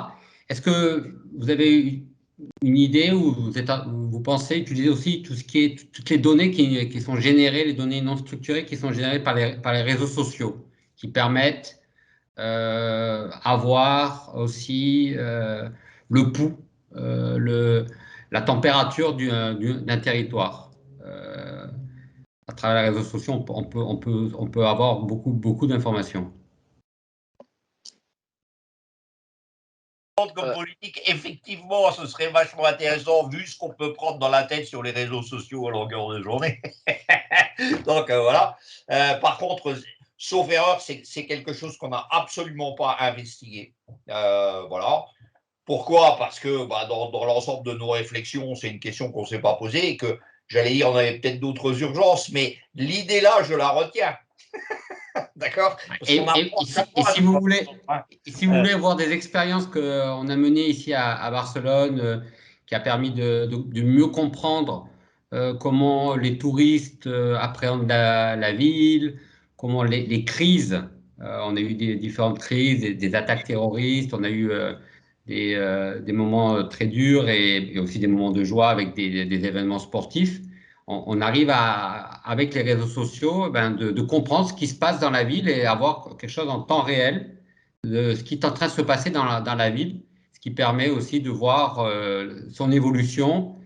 Speaker 8: Est-ce que vous avez une idée ou vous pensez utiliser aussi tout ce qui est toutes les données qui sont générées, les données non structurées qui sont générées par les réseaux sociaux, qui permettent avoir aussi le pouls, la température d'un territoire. À travers les réseaux sociaux, on peut avoir beaucoup d'informations.
Speaker 5: Comme politique, effectivement, ce serait vachement intéressant vu ce qu'on peut prendre dans la tête sur les réseaux sociaux à longueur de journée. Donc voilà. Par contre, sauf erreur, c'est quelque chose qu'on n'a absolument pas investigué. Voilà. Pourquoi? Parce que dans l'ensemble de nos réflexions, c'est une question qu'on ne s'est pas posée et que, j'allais dire, on avait peut-être d'autres urgences, mais l'idée là, je la retiens. D'accord?
Speaker 8: Et si vous voulez voir des expériences qu'on a menées ici à Barcelone, qui a permis de mieux comprendre comment les touristes appréhendent la ville, comment les crises, on a eu différentes crises, des attaques terroristes, on a eu des moments très durs et aussi des moments de joie avec des événements sportifs. on arrive avec les réseaux sociaux, de comprendre ce qui se passe dans la ville et avoir quelque chose en temps réel de ce qui est en train de se passer dans la ville, ce qui permet aussi de voir son évolution.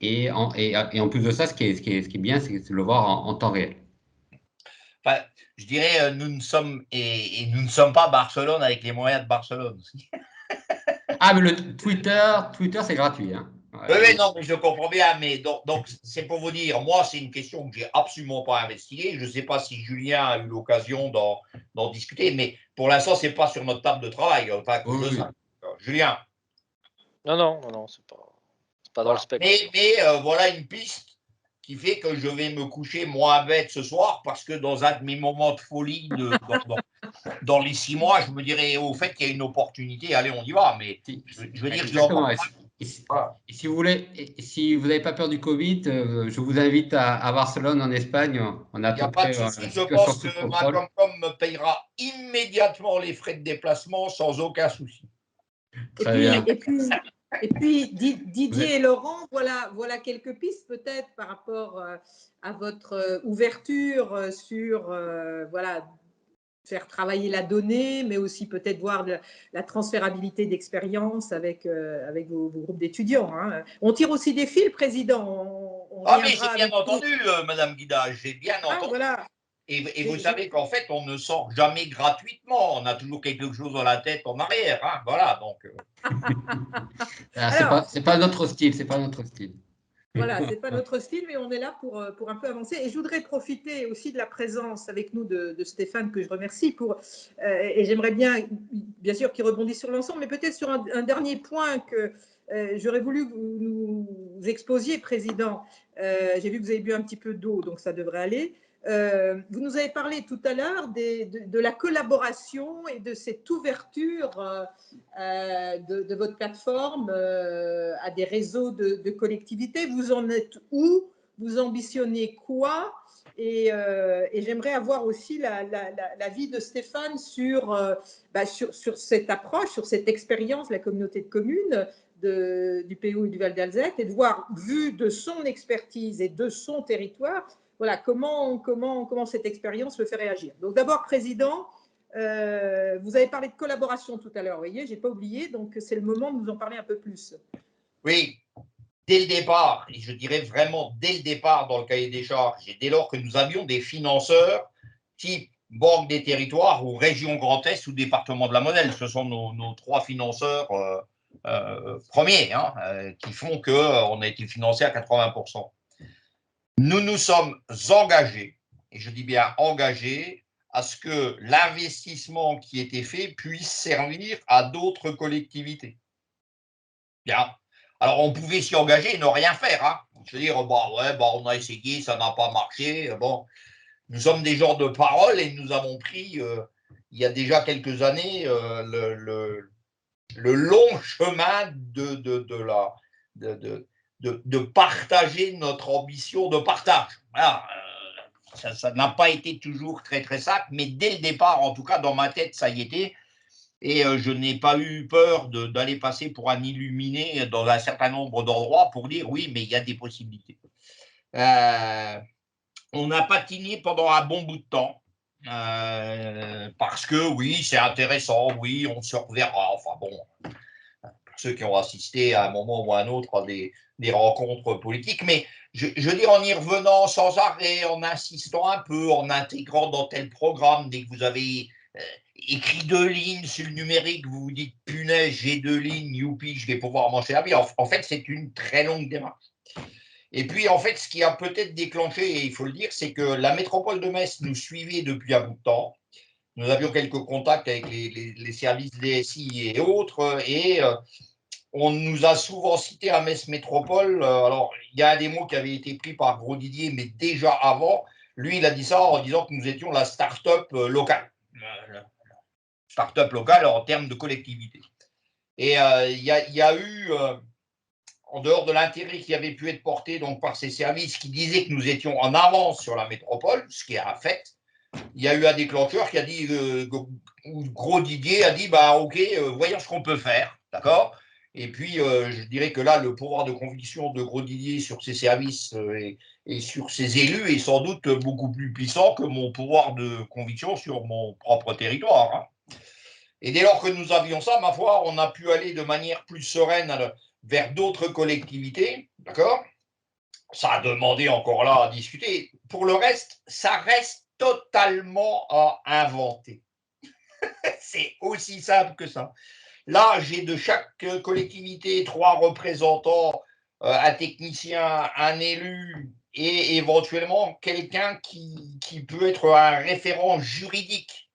Speaker 8: Et en plus de ça, ce qui est bien, c'est de le voir en temps réel.
Speaker 5: Enfin, je dirais, nous ne sommes nous ne sommes pas Barcelone avec les moyens de Barcelone aussi.
Speaker 8: Ah, mais le Twitter, c'est gratuit. Hein.
Speaker 5: Oui, non, mais je comprends bien. Mais donc c'est pour vous dire, moi, c'est une question que j'ai absolument pas investiguée. Je ne sais pas si Julien a eu l'occasion d'en discuter, mais pour l'instant, c'est pas sur notre table de travail. Enfin, que je sache. Julien.
Speaker 7: Non, c'est pas dans le spectre.
Speaker 5: Mais voilà une piste qui fait que je vais me coucher moins bête ce soir parce que dans un de mes moments de folie dans les 6 mois, je me dirais au fait qu'il y a une opportunité, allez, on y va. Mais je veux dire,
Speaker 8: et si vous n'avez pas peur du Covid, je vous invite à Barcelone, en Espagne. On a
Speaker 5: il n'y a pas de souci. Je pense que Macomcom me payera immédiatement les frais de déplacement sans aucun souci.
Speaker 1: Et puis, Didier et Laurent, voilà quelques pistes peut-être par rapport à votre ouverture sur faire travailler la donnée, mais aussi peut-être voir la transférabilité d'expérience avec vos groupes d'étudiants. Hein. On tire aussi des fils, Président.
Speaker 5: Mais j'ai bien entendu, Madame Guida, j'ai bien entendu.
Speaker 1: Voilà.
Speaker 5: Et vous savez qu'en fait, on ne sort jamais gratuitement. On a toujours quelque chose dans la tête en arrière. Hein. Voilà, donc.
Speaker 8: C'est pas notre style, c'est pas notre style.
Speaker 1: Voilà, c'est pas notre style, mais on est là pour un peu avancer. Et je voudrais profiter aussi de la présence avec nous de Stéphane, que je remercie et j'aimerais bien sûr, qu'il rebondisse sur l'ensemble, mais peut-être sur un dernier point que j'aurais voulu que vous nous exposiez, Président. J'ai vu que vous avez bu un petit peu d'eau, donc ça devrait aller. Vous nous avez parlé tout à l'heure de la collaboration et de cette ouverture de votre plateforme à des réseaux de collectivités. Vous en êtes où? Vous ambitionnez quoi? Et j'aimerais avoir aussi l'avis de Stéphane sur cette approche, sur cette expérience de la communauté de communes du PO et du Val d'Alzette, et de voir, vu de son expertise et de son territoire, voilà, comment cette expérience le fait réagir. Donc d'abord, Président, vous avez parlé de collaboration tout à l'heure, vous voyez, je n'ai pas oublié, donc c'est le moment de nous en parler un peu plus.
Speaker 5: Oui, dès le départ, et je dirais vraiment dès le départ dans le cahier des charges, et dès lors que nous avions des financeurs type Banque des Territoires ou Région Grand Est ou Département de la Moselle, ce sont nos 3 financeurs premiers qui font qu'on a été financé à 80%. Nous nous sommes engagés, et je dis bien engagés, à ce que l'investissement qui était fait puisse servir à d'autres collectivités. Bien. Alors, on pouvait s'y engager et ne rien faire. Hein. Je veux dire, on a essayé, ça n'a pas marché. Bon, nous sommes des gens de parole et nous avons pris, il y a déjà quelques années, le long chemin de partager notre ambition de partage. Voilà. Ça n'a pas été toujours très, très simple, mais dès le départ, en tout cas, dans ma tête, ça y était. Et je n'ai pas eu peur d'aller passer pour un illuminé dans un certain nombre d'endroits pour dire oui, mais il y a des possibilités. On a patiné pendant un bon bout de temps parce que oui, c'est intéressant, oui, on se reverra. Enfin bon, pour ceux qui ont assisté à un moment ou à un autre à des rencontres politiques, mais je veux dire, en y revenant sans arrêt, en insistant un peu, en intégrant dans tel programme, dès que vous avez écrit 2 lignes sur le numérique, vous vous dites punaise, j'ai 2 lignes, youpi, je vais pouvoir m'en servir. En fait, c'est une très longue démarche. Et puis, en fait, ce qui a peut-être déclenché, et il faut le dire, c'est que la métropole de Metz nous suivait depuis un bout de temps. Nous avions quelques contacts avec les services DSI et autres, et on nous a souvent cité à Metz Métropole. Alors, il y a un des mots qui avait été pris par Gros Didier, mais déjà avant, lui, il a dit ça en disant que nous étions la start-up locale. Start-up locale en termes de collectivité. Et il y a eu, en dehors de l'intérêt qui avait pu être porté donc, par ces services qui disaient que nous étions en avance sur la métropole, ce qui est un fait, il y a eu un déclencheur qui a dit, Gros Didier a dit, OK, voyons ce qu'on peut faire, d'accord ? Et puis, je dirais que là, le pouvoir de conviction de Grosdidier sur ses services et sur ses élus est sans doute beaucoup plus puissant que mon pouvoir de conviction sur mon propre territoire. Hein. Et dès lors que nous avions ça, ma foi, on a pu aller de manière plus sereine vers d'autres collectivités, d'accord? Ça a demandé encore là à discuter. Pour le reste, ça reste totalement à inventer. C'est aussi simple que ça. Là, j'ai de chaque collectivité 3 représentants, un technicien, un élu et éventuellement quelqu'un qui peut être un référent juridique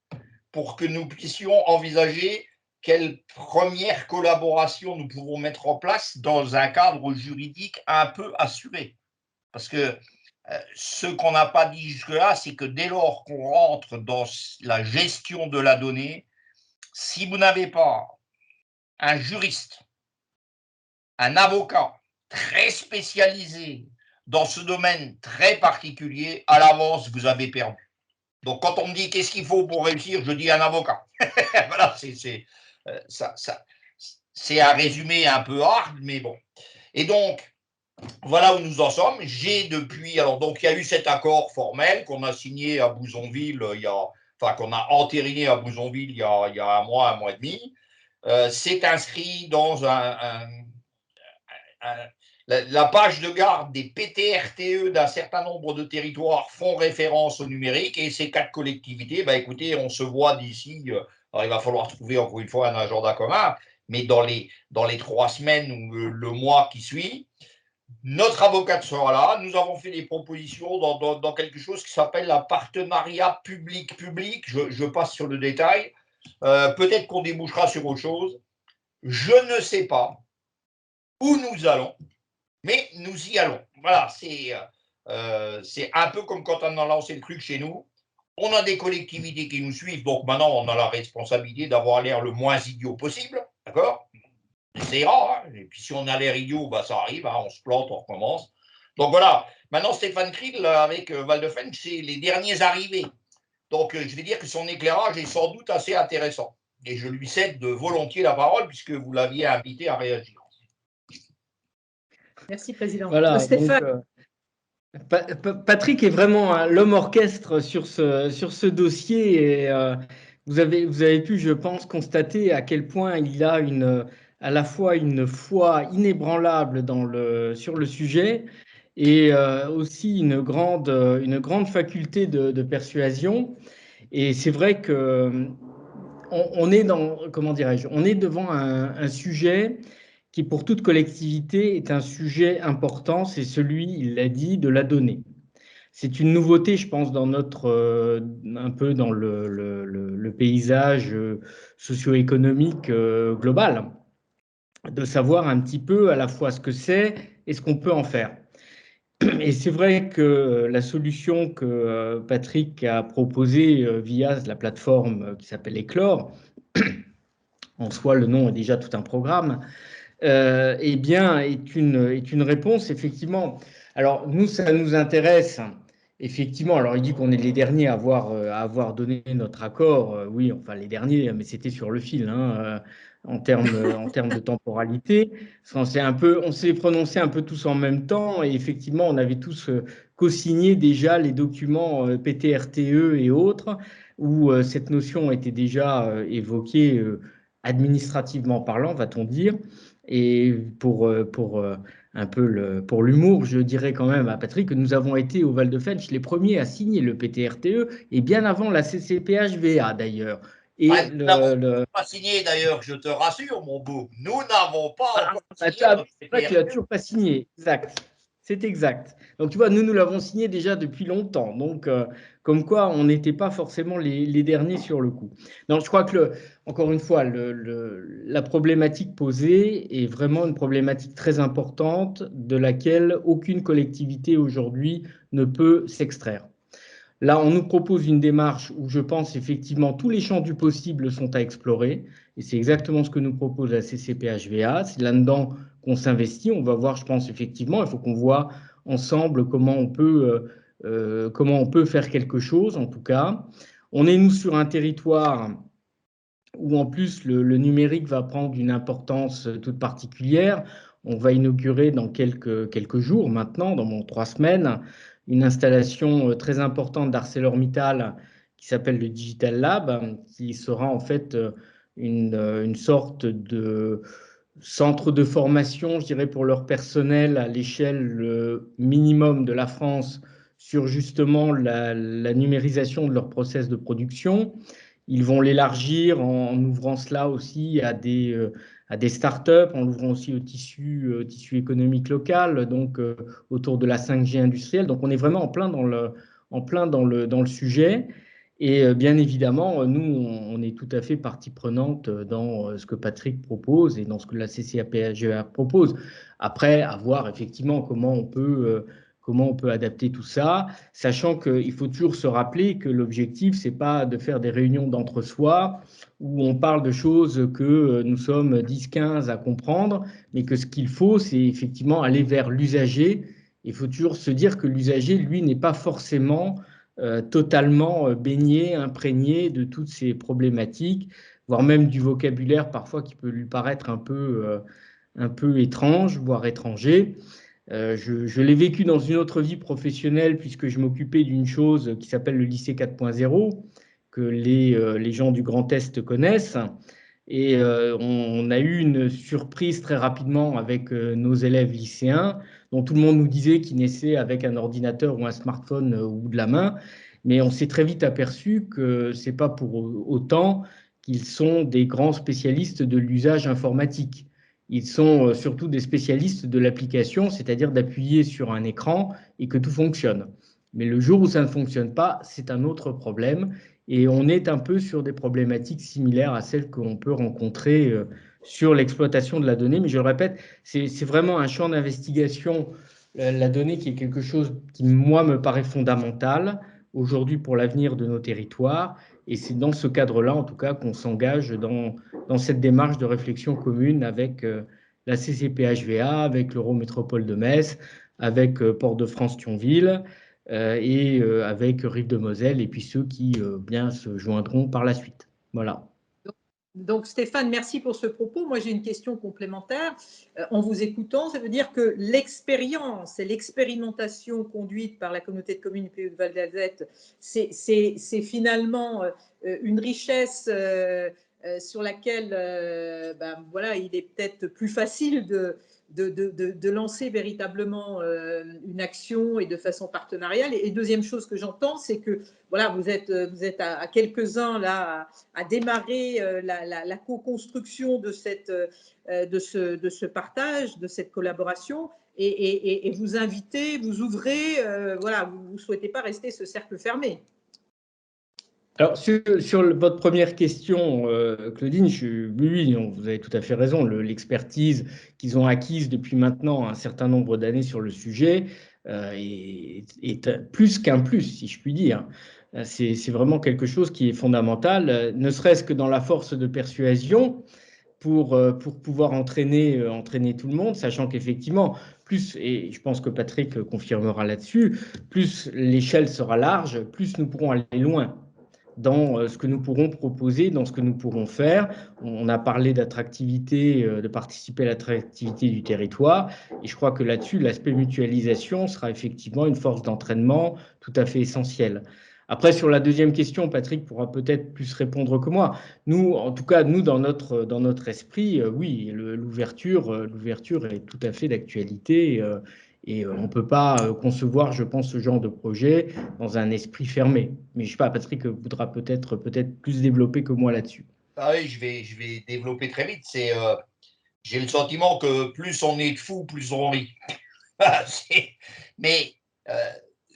Speaker 5: pour que nous puissions envisager quelle première collaboration nous pouvons mettre en place dans un cadre juridique un peu assuré. Parce que ce qu'on n'a pas dit jusque-là, c'est que dès lors qu'on rentre dans la gestion de la donnée, si vous n'avez pas un juriste, un avocat très spécialisé dans ce domaine très particulier, à l'avance, vous avez perdu. Donc, quand on me dit qu'est-ce qu'il faut pour réussir, je dis un avocat. Voilà, c'est un résumé un peu hard, mais bon. Et donc, voilà où nous en sommes. J'ai depuis, alors donc il y a eu cet accord formel qu'on a signé à Bouzonville, qu'on a entériné à Bouzonville il y a un mois et demi. C'est inscrit dans la page de garde des PTRTE d'un certain nombre de territoires font référence au numérique et ces 4 collectivités, bah écoutez, on se voit d'ici, alors il va falloir trouver encore une fois un agenda commun, mais dans les 3 semaines ou le mois qui suit, notre avocate sera là. Nous avons fait des propositions dans quelque chose qui s'appelle la partenariat public-public. Je passe sur le détail. Peut-être qu'on débouchera sur autre chose. Je ne sais pas où nous allons, mais nous y allons. Voilà, c'est un peu comme quand on a lancé le truc chez nous. On a des collectivités qui nous suivent, donc maintenant on a la responsabilité d'avoir l'air le moins idiot possible, d'accord? Ça ira, hein. Et puis si on a l'air idiot, bah, ça arrive, hein, on se plante, on recommence. Donc voilà, maintenant Stéphane Krill avec Val de Fensch, c'est les derniers arrivés. Donc je vais dire que son éclairage est sans doute assez intéressant. Et je lui cède de volontiers la parole puisque vous l'aviez invité à réagir.
Speaker 1: Merci, Président.
Speaker 4: Voilà,
Speaker 1: Stéphane.
Speaker 4: Donc, Patrick est vraiment l'homme orchestre sur ce dossier et vous avez pu, je pense, constater à quel point il a à la fois une foi inébranlable sur le sujet et aussi une grande faculté de persuasion. Et c'est vrai que on est devant un sujet qui, pour toute collectivité, est un sujet important. C'est celui, il l'a dit, de la donnée. C'est une nouveauté, je pense, un peu dans le paysage socio-économique global, de savoir un petit peu à la fois ce que c'est et ce qu'on peut en faire. Et c'est vrai que la solution que Patrick a proposée via la plateforme qui s'appelle Éclore, en soi, le nom est déjà tout un programme, eh bien, est une réponse, effectivement. Alors, nous, ça nous intéresse, effectivement. Alors, il dit qu'on est les derniers à avoir donné notre accord. Oui, enfin, les derniers, mais c'était sur le fil, hein, en termes de temporalité. On s'est prononcé un peu tous en même temps, et effectivement, on avait tous co-signé déjà les documents PTRTE et autres, où cette notion était déjà évoquée administrativement parlant, va-t-on dire. Et pour un peu pour l'humour, je dirais quand même à Patrick que nous avons été au Val de Fensch les premiers à signer le PTRTE et bien avant la CCPHVA d'ailleurs. Et
Speaker 5: nous n'avons pas signé d'ailleurs, je te rassure, mon beau. Nous n'avons pas encore signé.
Speaker 4: C'est vrai que tu n'as toujours pas signé, exact. C'est exact. Donc, tu vois, nous l'avons signé déjà depuis longtemps. Donc, comme quoi, on n'était pas forcément les derniers sur le coup. Donc, je crois que, encore une fois, la problématique posée est vraiment une problématique très importante de laquelle aucune collectivité aujourd'hui ne peut s'extraire. Là, on nous propose une démarche où je pense effectivement tous les champs du possible sont à explorer. Et c'est exactement ce que nous propose la CCPHVA. C'est là-dedans qu'on s'investit. On va voir, je pense, effectivement, il faut qu'on voit ensemble comment on peut faire quelque chose, en tout cas. On est, nous, sur un territoire où en plus le numérique va prendre une importance toute particulière. On va inaugurer dans quelques jours maintenant, dans 3 semaines, une installation très importante d'ArcelorMittal qui s'appelle le Digital Lab, qui sera en fait une sorte de centre de formation, je dirais, pour leur personnel à l'échelle minimum de la France sur justement la numérisation de leur process de production. Ils vont l'élargir en ouvrant cela aussi à des startups, en l'ouvrant aussi au tissu économique local, donc autour de la 5G industrielle. Donc on est vraiment en plein dans le sujet. Et bien évidemment, nous, on est tout à fait partie prenante dans ce que Patrick propose et dans ce que la CCAP-HVA propose. Après, à voir effectivement comment on peut adapter tout ça, sachant qu'il faut toujours se rappeler que l'objectif, ce n'est pas de faire des réunions d'entre-soi où on parle de choses que nous sommes 10-15 à comprendre, mais que ce qu'il faut, c'est effectivement aller vers l'usager. Il faut toujours se dire que l'usager, lui, n'est pas forcément totalement baigné, imprégné de toutes ces problématiques, voire même du vocabulaire parfois qui peut lui paraître un peu étrange, voire étranger. Je l'ai vécu dans une autre vie professionnelle puisque je m'occupais d'une chose qui s'appelle le lycée 4.0, que les gens du Grand Est connaissent. Et on a eu une surprise très rapidement avec nos élèves lycéens, dont tout le monde nous disait qu'ils naissaient avec un ordinateur ou un smartphone au bout de la main. Mais on s'est très vite aperçu que ce n'est pas pour autant qu'ils sont des grands spécialistes de l'usage informatique. Ils sont surtout des spécialistes de l'application, c'est-à-dire d'appuyer sur un écran et que tout fonctionne. Mais le jour où ça ne fonctionne pas, c'est un autre problème. Et on est un peu sur des problématiques similaires à celles qu'on peut rencontrer sur l'exploitation de la donnée. Mais je le répète, c'est vraiment un champ d'investigation, la donnée, qui est quelque chose qui, moi, me paraît fondamental aujourd'hui pour l'avenir de nos territoires. Et c'est dans ce cadre-là, en tout cas, qu'on s'engage dans cette démarche de réflexion commune avec la CCP-HVA, avec l'Eurométropole de Metz, avec Port-de-France-Thionville, et avec Rive de Moselle et puis ceux qui bien se joindront par la suite. Voilà.
Speaker 1: Donc Stéphane, merci pour ce propos. Moi, j'ai une question complémentaire. En vous écoutant, ça veut dire que l'expérience et l'expérimentation conduite par la communauté de communes Pays de Val d'Azette, c'est finalement une richesse sur laquelle voilà, il est peut-être plus facile de lancer véritablement une action et de façon partenariale. Et deuxième chose que j'entends, c'est que voilà, vous êtes à quelques-uns là à démarrer la co-construction de ce partage, de cette collaboration, et vous invitez, vous ouvrez, voilà, vous ne souhaitez pas rester ce cercle fermé.
Speaker 4: Alors, sur votre première question, Claudine, oui, vous avez tout à fait raison. L'expertise qu'ils ont acquise depuis maintenant un certain nombre d'années sur le sujet est plus qu'un plus, si je puis dire. C'est vraiment quelque chose qui est fondamental, ne serait-ce que dans la force de persuasion pour pouvoir entraîner tout le monde, sachant qu'effectivement, plus, et je pense que Patrick confirmera là-dessus, plus l'échelle sera large, plus nous pourrons aller loin dans ce que nous pourrons proposer, dans ce que nous pourrons faire. On a parlé d'attractivité, de participer à l'attractivité du territoire, et je crois que là-dessus, l'aspect mutualisation sera effectivement une force d'entraînement tout à fait essentielle. Après, sur la deuxième question, Patrick pourra peut-être plus répondre que moi. Nous, en tout cas, nous, dans notre esprit, oui, l'ouverture est tout à fait d'actualité. Et on ne peut pas concevoir, je pense, ce genre de projet dans un esprit fermé. Mais je ne sais pas, Patrick voudra peut-être plus développer que moi là-dessus.
Speaker 5: Ah oui, je vais développer très vite. J'ai le sentiment que plus on est de fous, plus on rit. Mais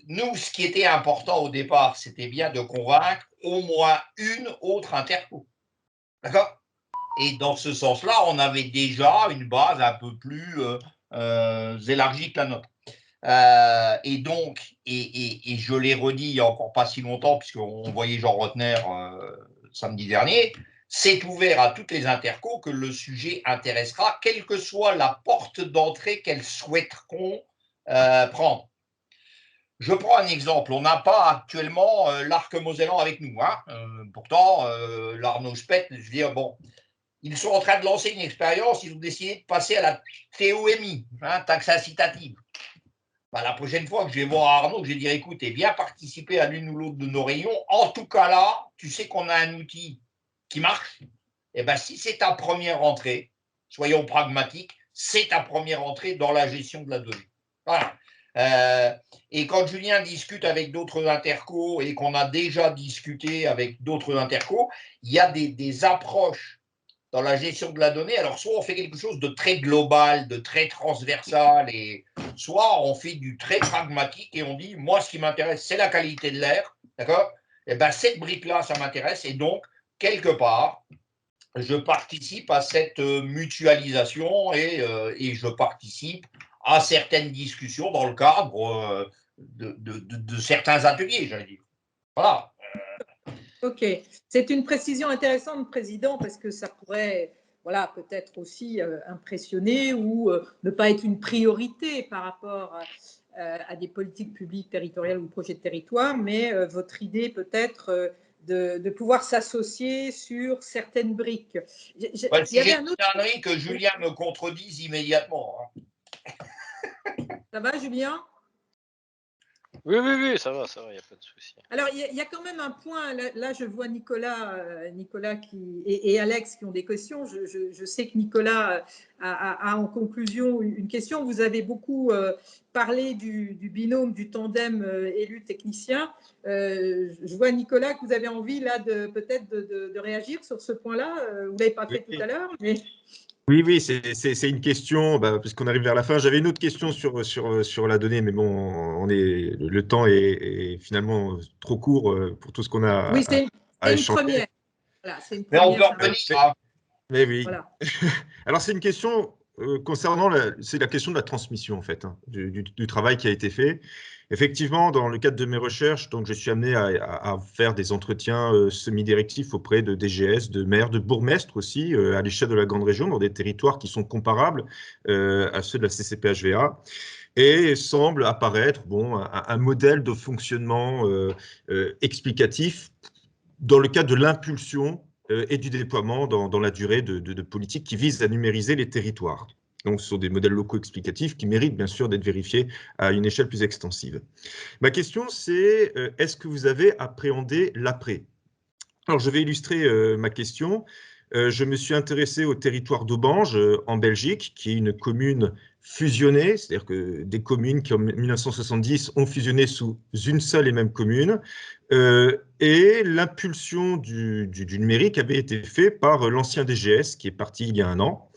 Speaker 5: nous, ce qui était important au départ, c'était bien de convaincre au moins une autre interco. D'accord ? Et dans ce sens-là, on avait déjà une base un peu plus élargie que la nôtre. Et donc, et je l'ai redit il n'y a encore pas si longtemps, puisqu'on voyait Jean Rotner samedi dernier, c'est ouvert à toutes les intercos que le sujet intéressera, quelle que soit la porte d'entrée qu'elles souhaiteront prendre. Je prends un exemple. On n'a pas actuellement l'arc mosellan avec nous. Hein. Pourtant, l'Arnaud Spett, je veux dire, bon, ils sont en train de lancer une expérience. Ils ont décidé de passer à la TOMI, hein, taxe incitative. Bah, la prochaine fois que je vais voir Arnaud, je vais dire, écoute, viens participer à l'une ou l'autre de nos réunions. En tout cas là, tu sais qu'on a un outil qui marche. Et ben, si c'est ta première entrée, soyons pragmatiques, c'est ta première entrée dans la gestion de la donnée. Voilà. Et quand Julien discute avec d'autres intercos et qu'on a déjà discuté avec d'autres intercos, il y a des approches dans la gestion de la donnée. Alors, soit on fait quelque chose de très global, de très transversal, et soit on fait du très pragmatique et on dit, moi, ce qui m'intéresse, c'est la qualité de l'air, d'accord? Et bien, cette brique-là, ça m'intéresse, et donc, quelque part, je participe à cette mutualisation et je participe à certaines discussions dans le cadre de certains ateliers, j'allais dire. Voilà.
Speaker 1: Ok, c'est une précision intéressante, Président, parce que ça pourrait, voilà, peut-être aussi impressionner ou ne pas être une priorité par rapport à des politiques publiques territoriales ou projets de territoire, mais votre idée peut-être de pouvoir s'associer sur certaines briques.
Speaker 5: Ouais, si j'ai une connerie, que Julien me contredise immédiatement. Hein.
Speaker 1: Ça va, Julien?
Speaker 7: Oui, ça va, il n'y a pas de souci.
Speaker 1: Alors, il y a quand même un point, là je vois Nicolas et Alex qui ont des questions. Je sais que Nicolas a en conclusion une question. Vous avez beaucoup parlé du binôme, du tandem élu-technicien. Je vois, Nicolas, que vous avez envie là peut-être de réagir sur ce point-là. Vous ne l'avez pas fait tout à l'heure, mais…
Speaker 2: Oui, c'est une question, puisqu'on arrive vers la fin. J'avais une autre question sur la donnée, mais bon, le temps est finalement trop court pour tout ce qu'on a
Speaker 1: Oui, c'est
Speaker 2: à
Speaker 1: une
Speaker 2: échanger.
Speaker 1: première. Voilà, c'est une
Speaker 5: Mais on
Speaker 1: première.
Speaker 5: peut revenir.
Speaker 2: Mais oui.
Speaker 1: Voilà.
Speaker 2: Alors, c'est une question concernant c'est la question de la transmission, en fait, hein, du travail qui a été fait. Effectivement, dans le cadre de mes recherches, donc, je suis amené à faire des entretiens semi-directifs auprès de DGS, de maires, de bourgmestres aussi, à l'échelle de la grande région, dans des territoires qui sont comparables à ceux de la CCPHVA. Et semble apparaître un modèle de fonctionnement explicatif dans le cadre de l'impulsion et du déploiement dans la durée de politiques qui visent à numériser les territoires. Donc, ce sont des modèles locaux explicatifs qui méritent bien sûr d'être vérifiés à une échelle plus extensive. Ma question, c'est est-ce que vous avez appréhendé l'après? Alors, je vais illustrer ma question. Je me suis intéressé au territoire d'Aubange, en Belgique, qui est une commune fusionnée, c'est-à-dire que des communes qui, en 1970, ont fusionné sous une seule et même commune. Et l'impulsion du numérique avait été faite par l'ancien DGS, qui est parti il y a un an.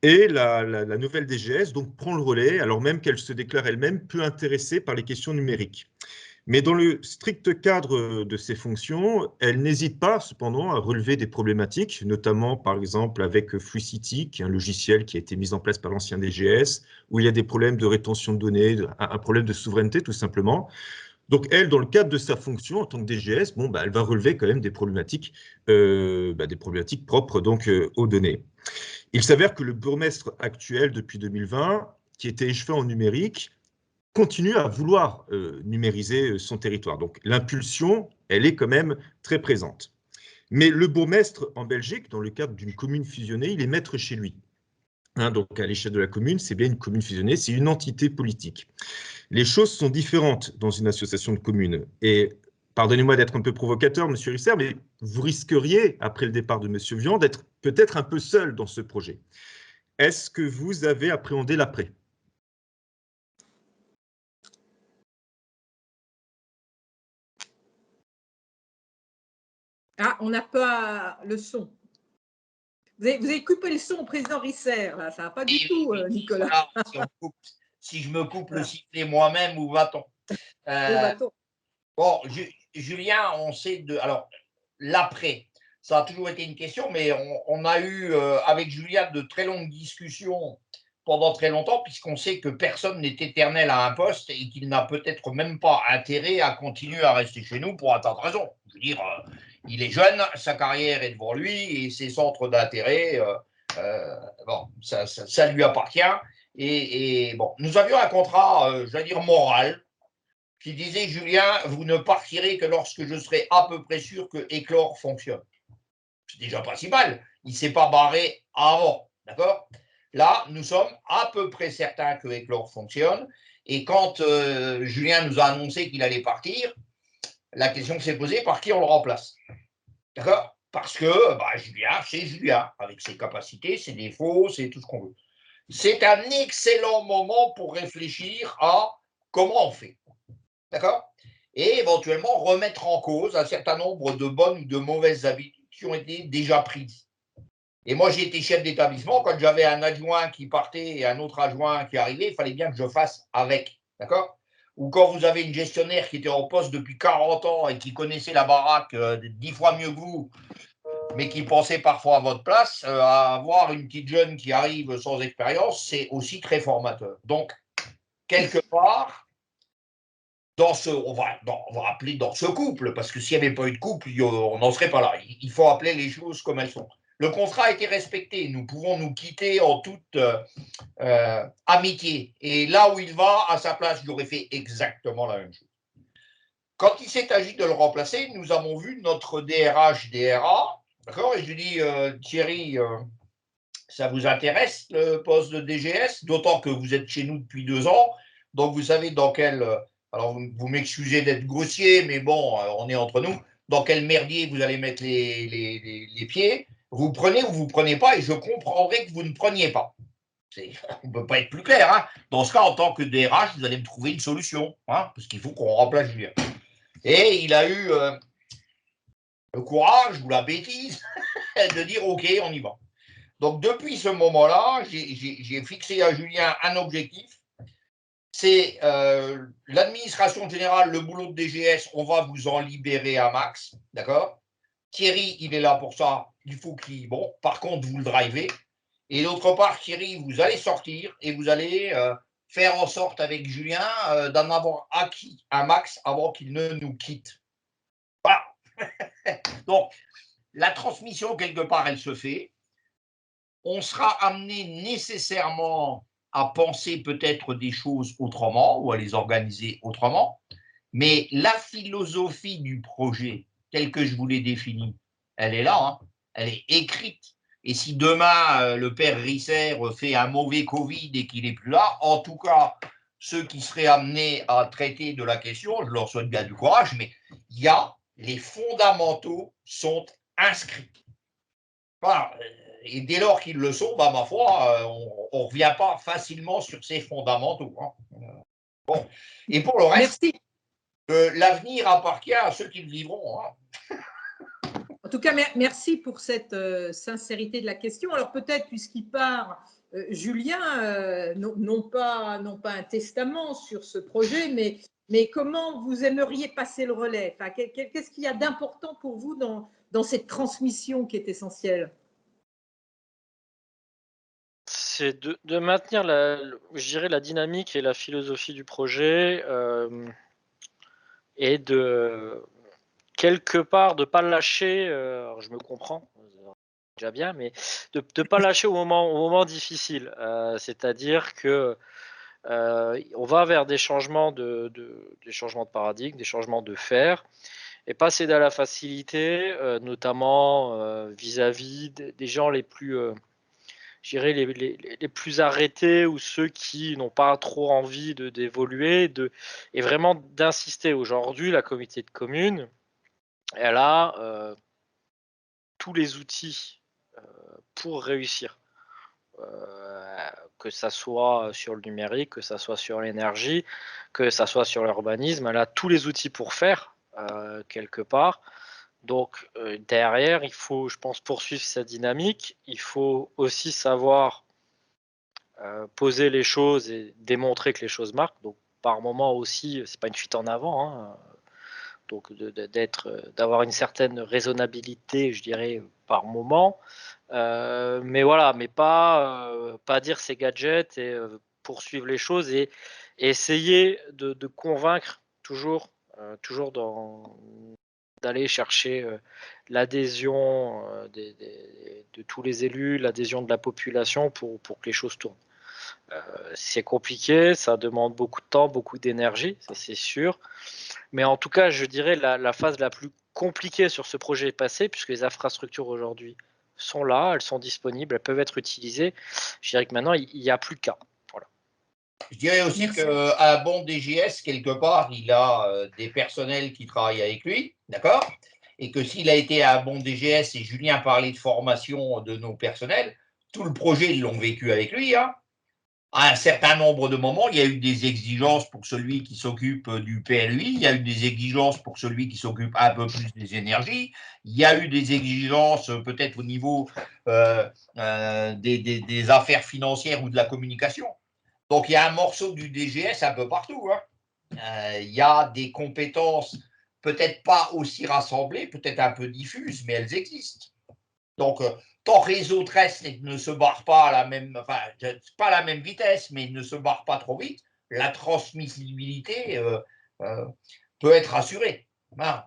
Speaker 2: Et la nouvelle DGS donc, prend le relais, alors même qu'elle se déclare elle-même peu intéressée par les questions numériques. Mais dans le strict cadre de ses fonctions, elle n'hésite pas cependant à relever des problématiques, notamment par exemple avec Flucity, qui est un logiciel qui a été mis en place par l'ancien DGS, où il y a des problèmes de rétention de données, un problème de souveraineté tout simplement. Donc elle, dans le cadre de sa fonction en tant que DGS, elle va relever quand même des problématiques propres donc aux données. Il s'avère que le bourgmestre actuel depuis 2020, qui était échevin en numérique, continue à vouloir numériser son territoire. Donc l'impulsion, elle est quand même très présente. Mais le bourgmestre en Belgique, dans le cadre d'une commune fusionnée, il est maître chez lui. Hein, donc à l'échelle de la commune, c'est bien une commune fusionnée, c'est une entité politique. Les choses sont différentes dans une association de communes. Et pardonnez-moi d'être un peu provocateur, Monsieur Risser, mais vous risqueriez, après le départ de Monsieur Vian, d'être peut-être un peu seul dans ce projet. Est-ce que vous avez appréhendé l'après ?
Speaker 1: Ah, on n'a pas le son. Vous avez coupé le son au président Risser, là. Ça va pas du tout, Nicolas.
Speaker 5: Voilà, si je me coupe le sifflet moi-même, où va-t-on? Bon, Julien, on sait alors, l'après, ça a toujours été une question, mais on a eu avec Julien de très longues discussions pendant très longtemps, puisqu'on sait que personne n'est éternel à un poste et qu'il n'a peut-être même pas intérêt à continuer à rester chez nous pour un tas de raisons. Je veux dire, il est jeune, sa carrière est devant lui et ses centres d'intérêt, ça lui appartient. Et bon, nous avions un contrat, je vais dire, moral, qui disait « Julien, vous ne partirez que lorsque je serai à peu près sûr que Éclore fonctionne ». C'est déjà pas si mal. Il ne s'est pas barré avant, d'accord? Là, nous sommes à peu près certains que Éclore fonctionne. Et quand Julien nous a annoncé qu'il allait partir, la question s'est posée, par qui on le remplace? D'accord? Parce que Julien, c'est Julien, avec ses capacités, ses défauts, c'est tout ce qu'on veut. C'est un excellent moment pour réfléchir à comment on fait. D'accord? Et éventuellement remettre en cause un certain nombre de bonnes ou de mauvaises habitudes qui ont été déjà prises. Et moi, j'ai été chef d'établissement. Quand j'avais un adjoint qui partait et un autre adjoint qui arrivait, il fallait bien que je fasse avec. D'accord? Ou quand vous avez une gestionnaire qui était en poste depuis 40 ans et qui connaissait la baraque 10 fois mieux que vous, mais qui pensait parfois à votre place, avoir une petite jeune qui arrive sans expérience, c'est aussi très formateur. Donc, quelque part, on va appeler dans ce couple, parce que s'il n'y avait pas eu de couple, on n'en serait pas là. Il faut appeler les choses comme elles sont. Le contrat a été respecté. Nous pouvons nous quitter en toute amitié. Et là où il va, à sa place, j'aurais fait exactement la même chose. Quand il s'est agi de le remplacer, nous avons vu notre DRH, DRA, d'accord? Et je lui dis, Thierry, ça vous intéresse le poste de DGS? D'autant que vous êtes chez nous depuis 2 ans, donc vous savez dans quel. Alors vous m'excusez d'être grossier, mais bon, on est entre nous. Dans quel merdier vous allez mettre les pieds? Vous prenez ou vous ne prenez pas, et je comprendrai que vous ne preniez pas. On ne peut pas être plus clair. Hein. Dans ce cas, en tant que DRH, vous allez me trouver une solution, hein, parce qu'il faut qu'on remplace Julien. Et il a eu le courage ou la bêtise de dire OK, on y va. Donc, depuis ce moment-là, j'ai fixé à Julien un objectif. C'est l'administration générale, le boulot de DGS, on va vous en libérer un max. D'accord? Thierry, il est là pour ça. Il faut qu'il. Bon, par contre, vous le drivez. Et d'autre part, Thierry, vous allez sortir et vous allez faire en sorte avec Julien d'en avoir acquis un max avant qu'il ne nous quitte. Voilà. Donc, la transmission, quelque part, elle se fait. On sera amené nécessairement à penser peut-être des choses autrement ou à les organiser autrement, mais la philosophie du projet, telle que je vous l'ai définie, elle est là, hein, elle est écrite. Et si demain, le père Risser fait un mauvais Covid et qu'il n'est plus là, en tout cas, ceux qui seraient amenés à traiter de la question, je leur souhaite bien du courage, mais les fondamentaux sont inscrits. Voilà. Et dès lors qu'ils le sont, ma foi, on ne revient pas facilement sur ces fondamentaux. Hein. Bon. Et pour le reste, l'avenir appartient à ceux qui le vivront. Hein.
Speaker 1: En tout cas, merci pour cette sincérité de la question. Alors peut-être, puisqu'il part, Julien, non pas un testament sur ce projet, mais comment vous aimeriez passer le relais? Enfin, qu'est-ce qu'il y a d'important pour vous dans cette transmission qui est essentielle?
Speaker 7: C'est de maintenir je dirais, la dynamique et la philosophie du projet, et de quelque part de pas lâcher. Alors je me comprends déjà bien, mais de pas lâcher au moment difficile. C'est-à-dire que on va vers des changements des changements de paradigme, des changements de faire, et pas céder à la facilité, notamment vis-à-vis des gens les plus je dirais les plus arrêtés, ou ceux qui n'ont pas trop envie d'évoluer, et vraiment d'insister. Aujourd'hui, la communauté de communes, elle a tous les outils pour réussir. Que ça soit sur le numérique, que ça soit sur l'énergie, que ça soit sur l'urbanisme, elle a tous les outils pour faire, quelque part. Donc derrière, il faut, je pense, poursuivre cette dynamique. Il faut aussi savoir poser les choses et démontrer que les choses marquent. Donc par moment aussi, c'est pas une fuite en avant, hein. Donc d'avoir une certaine raisonnabilité, je dirais, par moment. Mais voilà, mais pas dire ces gadgets, et poursuivre les choses et essayer de convaincre toujours d'aller chercher l'adhésion de tous les élus, l'adhésion de la population pour que les choses tournent. C'est compliqué, ça demande beaucoup de temps, beaucoup d'énergie, ça c'est sûr. Mais en tout cas, je dirais la phase la plus compliquée sur ce projet est passée, puisque les infrastructures aujourd'hui sont là, elles sont disponibles, elles peuvent être utilisées. Je dirais que maintenant, il n'y a plus de cas. Voilà.
Speaker 5: Je dirais aussi qu'un bon DGS, quelque part, il a des personnels qui travaillent avec lui, d'accord? Et que s'il a été un bon DGS, et Julien parlait de formation de nos personnels, tout le projet, ils l'ont vécu avec lui, hein. À un certain nombre de moments, il y a eu des exigences pour celui qui s'occupe du PLUI, il y a eu des exigences pour celui qui s'occupe un peu plus des énergies, il y a eu des exigences peut-être au niveau des affaires financières ou de la communication. Donc, il y a un morceau du DGS un peu partout, hein. Il y a des compétences peut-être pas aussi rassemblées, peut-être un peu diffuses, mais elles existent. Donc, ton réseau terrestre ne se barre pas à la même, enfin, pas à la même vitesse, mais il ne se barre pas trop vite. La transmissibilité peut être assurée. Voilà.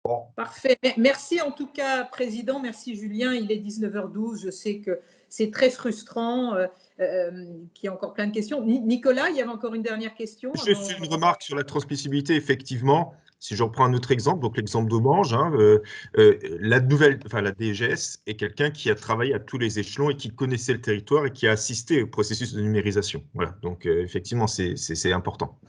Speaker 5: Bon.
Speaker 1: Parfait. Merci en tout cas, Président. Merci, Julien. Il est 19h12. Je sais que c'est très frustrant, qu'il y a encore plein de questions. Nicolas, il y avait encore une dernière question.
Speaker 2: Juste une remarque sur la transmissibilité, effectivement. Si je reprends un autre exemple, donc l'exemple d'Aubange, hein, la DGS est quelqu'un qui a travaillé à tous les échelons et qui connaissait le territoire et qui a assisté au processus de numérisation. Voilà, donc effectivement, c'est important.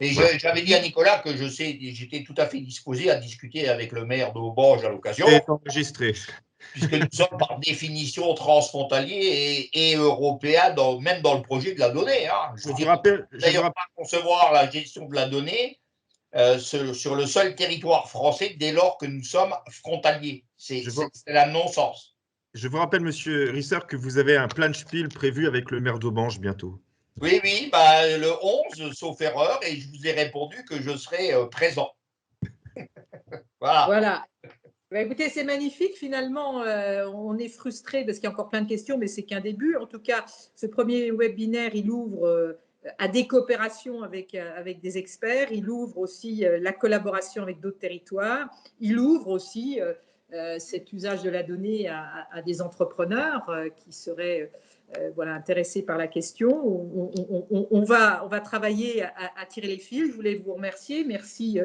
Speaker 5: Et
Speaker 2: Voilà.
Speaker 5: j'avais dit à Nicolas que j'étais tout à fait disposé à discuter avec le maire d'Aubange à l'occasion.
Speaker 2: C'est enregistré.
Speaker 5: Puisque nous sommes par définition transfrontaliers et européens, même dans le projet de la donnée. Hein. Je ne veux d'ailleurs pas concevoir la gestion de la donnée sur le seul territoire français dès lors que nous sommes frontaliers. C'est la non-sens.
Speaker 2: Je vous rappelle, Monsieur Risser, que vous avez un plan spiel prévu avec le maire d'Aubange bientôt.
Speaker 5: Oui, bah, le 11, sauf erreur, et je vous ai répondu que je serai présent.
Speaker 1: Voilà. Bah, écoutez, c'est magnifique. Finalement, on est frustré parce qu'il y a encore plein de questions, mais c'est qu'un début. En tout cas, ce premier webinaire, il ouvre à des coopérations avec des experts. Il ouvre aussi la collaboration avec d'autres territoires. Il ouvre aussi cet usage de la donnée à des entrepreneurs qui seraient intéressés par la question. On va travailler à tirer les fils. Je voulais vous remercier. Merci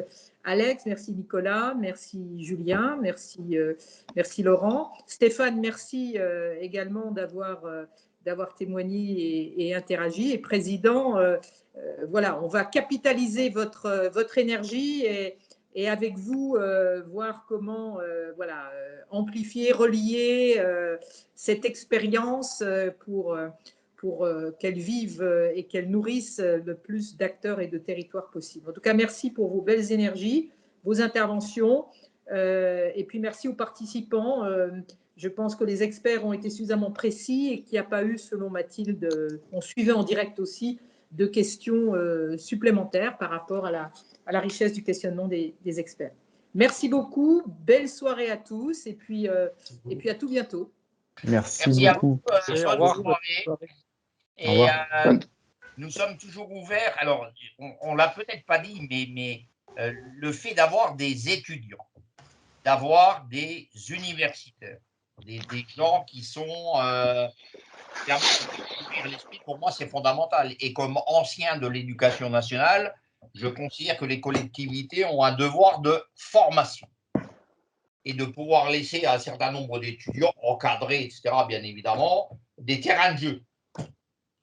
Speaker 1: Alex, merci Nicolas, merci Julien, merci Laurent. Stéphane, merci également d'avoir témoigné et interagi. Et Président, voilà, on va capitaliser votre énergie et avec vous voir comment amplifier, relier cette expérience pour qu'elle vive et qu'elle nourrisse le plus d'acteurs et de territoires possible. En tout cas, merci pour vos belles énergies, vos interventions, et puis merci aux participants. Je pense que les experts ont été suffisamment précis et qu'il n'y a pas eu, selon Mathilde, on suivait en direct aussi, de questions supplémentaires par rapport à la richesse du questionnement des experts. Merci beaucoup, belle soirée à tous et puis à tout bientôt.
Speaker 6: Merci beaucoup.
Speaker 7: Au revoir.
Speaker 5: Et nous sommes toujours ouverts. Alors, on ne l'a peut-être pas dit, mais le fait d'avoir des étudiants, d'avoir des universitaires, des gens qui sont ouvrir l'esprit, pour moi, c'est fondamental. Et comme ancien de l'éducation nationale, je considère que les collectivités ont un devoir de formation et de pouvoir laisser à un certain nombre d'étudiants, encadrés, etc., bien évidemment, des terrains de jeu.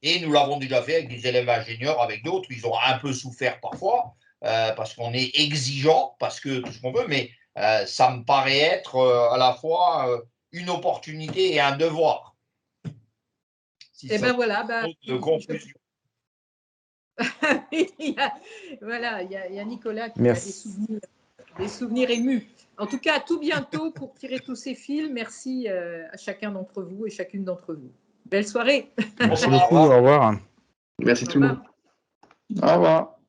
Speaker 5: Et nous l'avons déjà fait avec des élèves ingénieurs, avec d'autres. Ils ont un peu souffert parfois, parce qu'on est exigeant, parce que tout ce qu'on veut, mais ça me paraît être à la fois une opportunité et un devoir.
Speaker 1: Et bien voilà.
Speaker 5: De conclusion.
Speaker 1: Il y a Nicolas qui a des souvenirs émus. En tout cas, à tout bientôt pour tirer tous ces fils. Merci à chacun d'entre vous et chacune d'entre vous. Belle soirée.
Speaker 6: Merci beaucoup, au revoir.
Speaker 3: Merci tout le monde.
Speaker 9: Au revoir.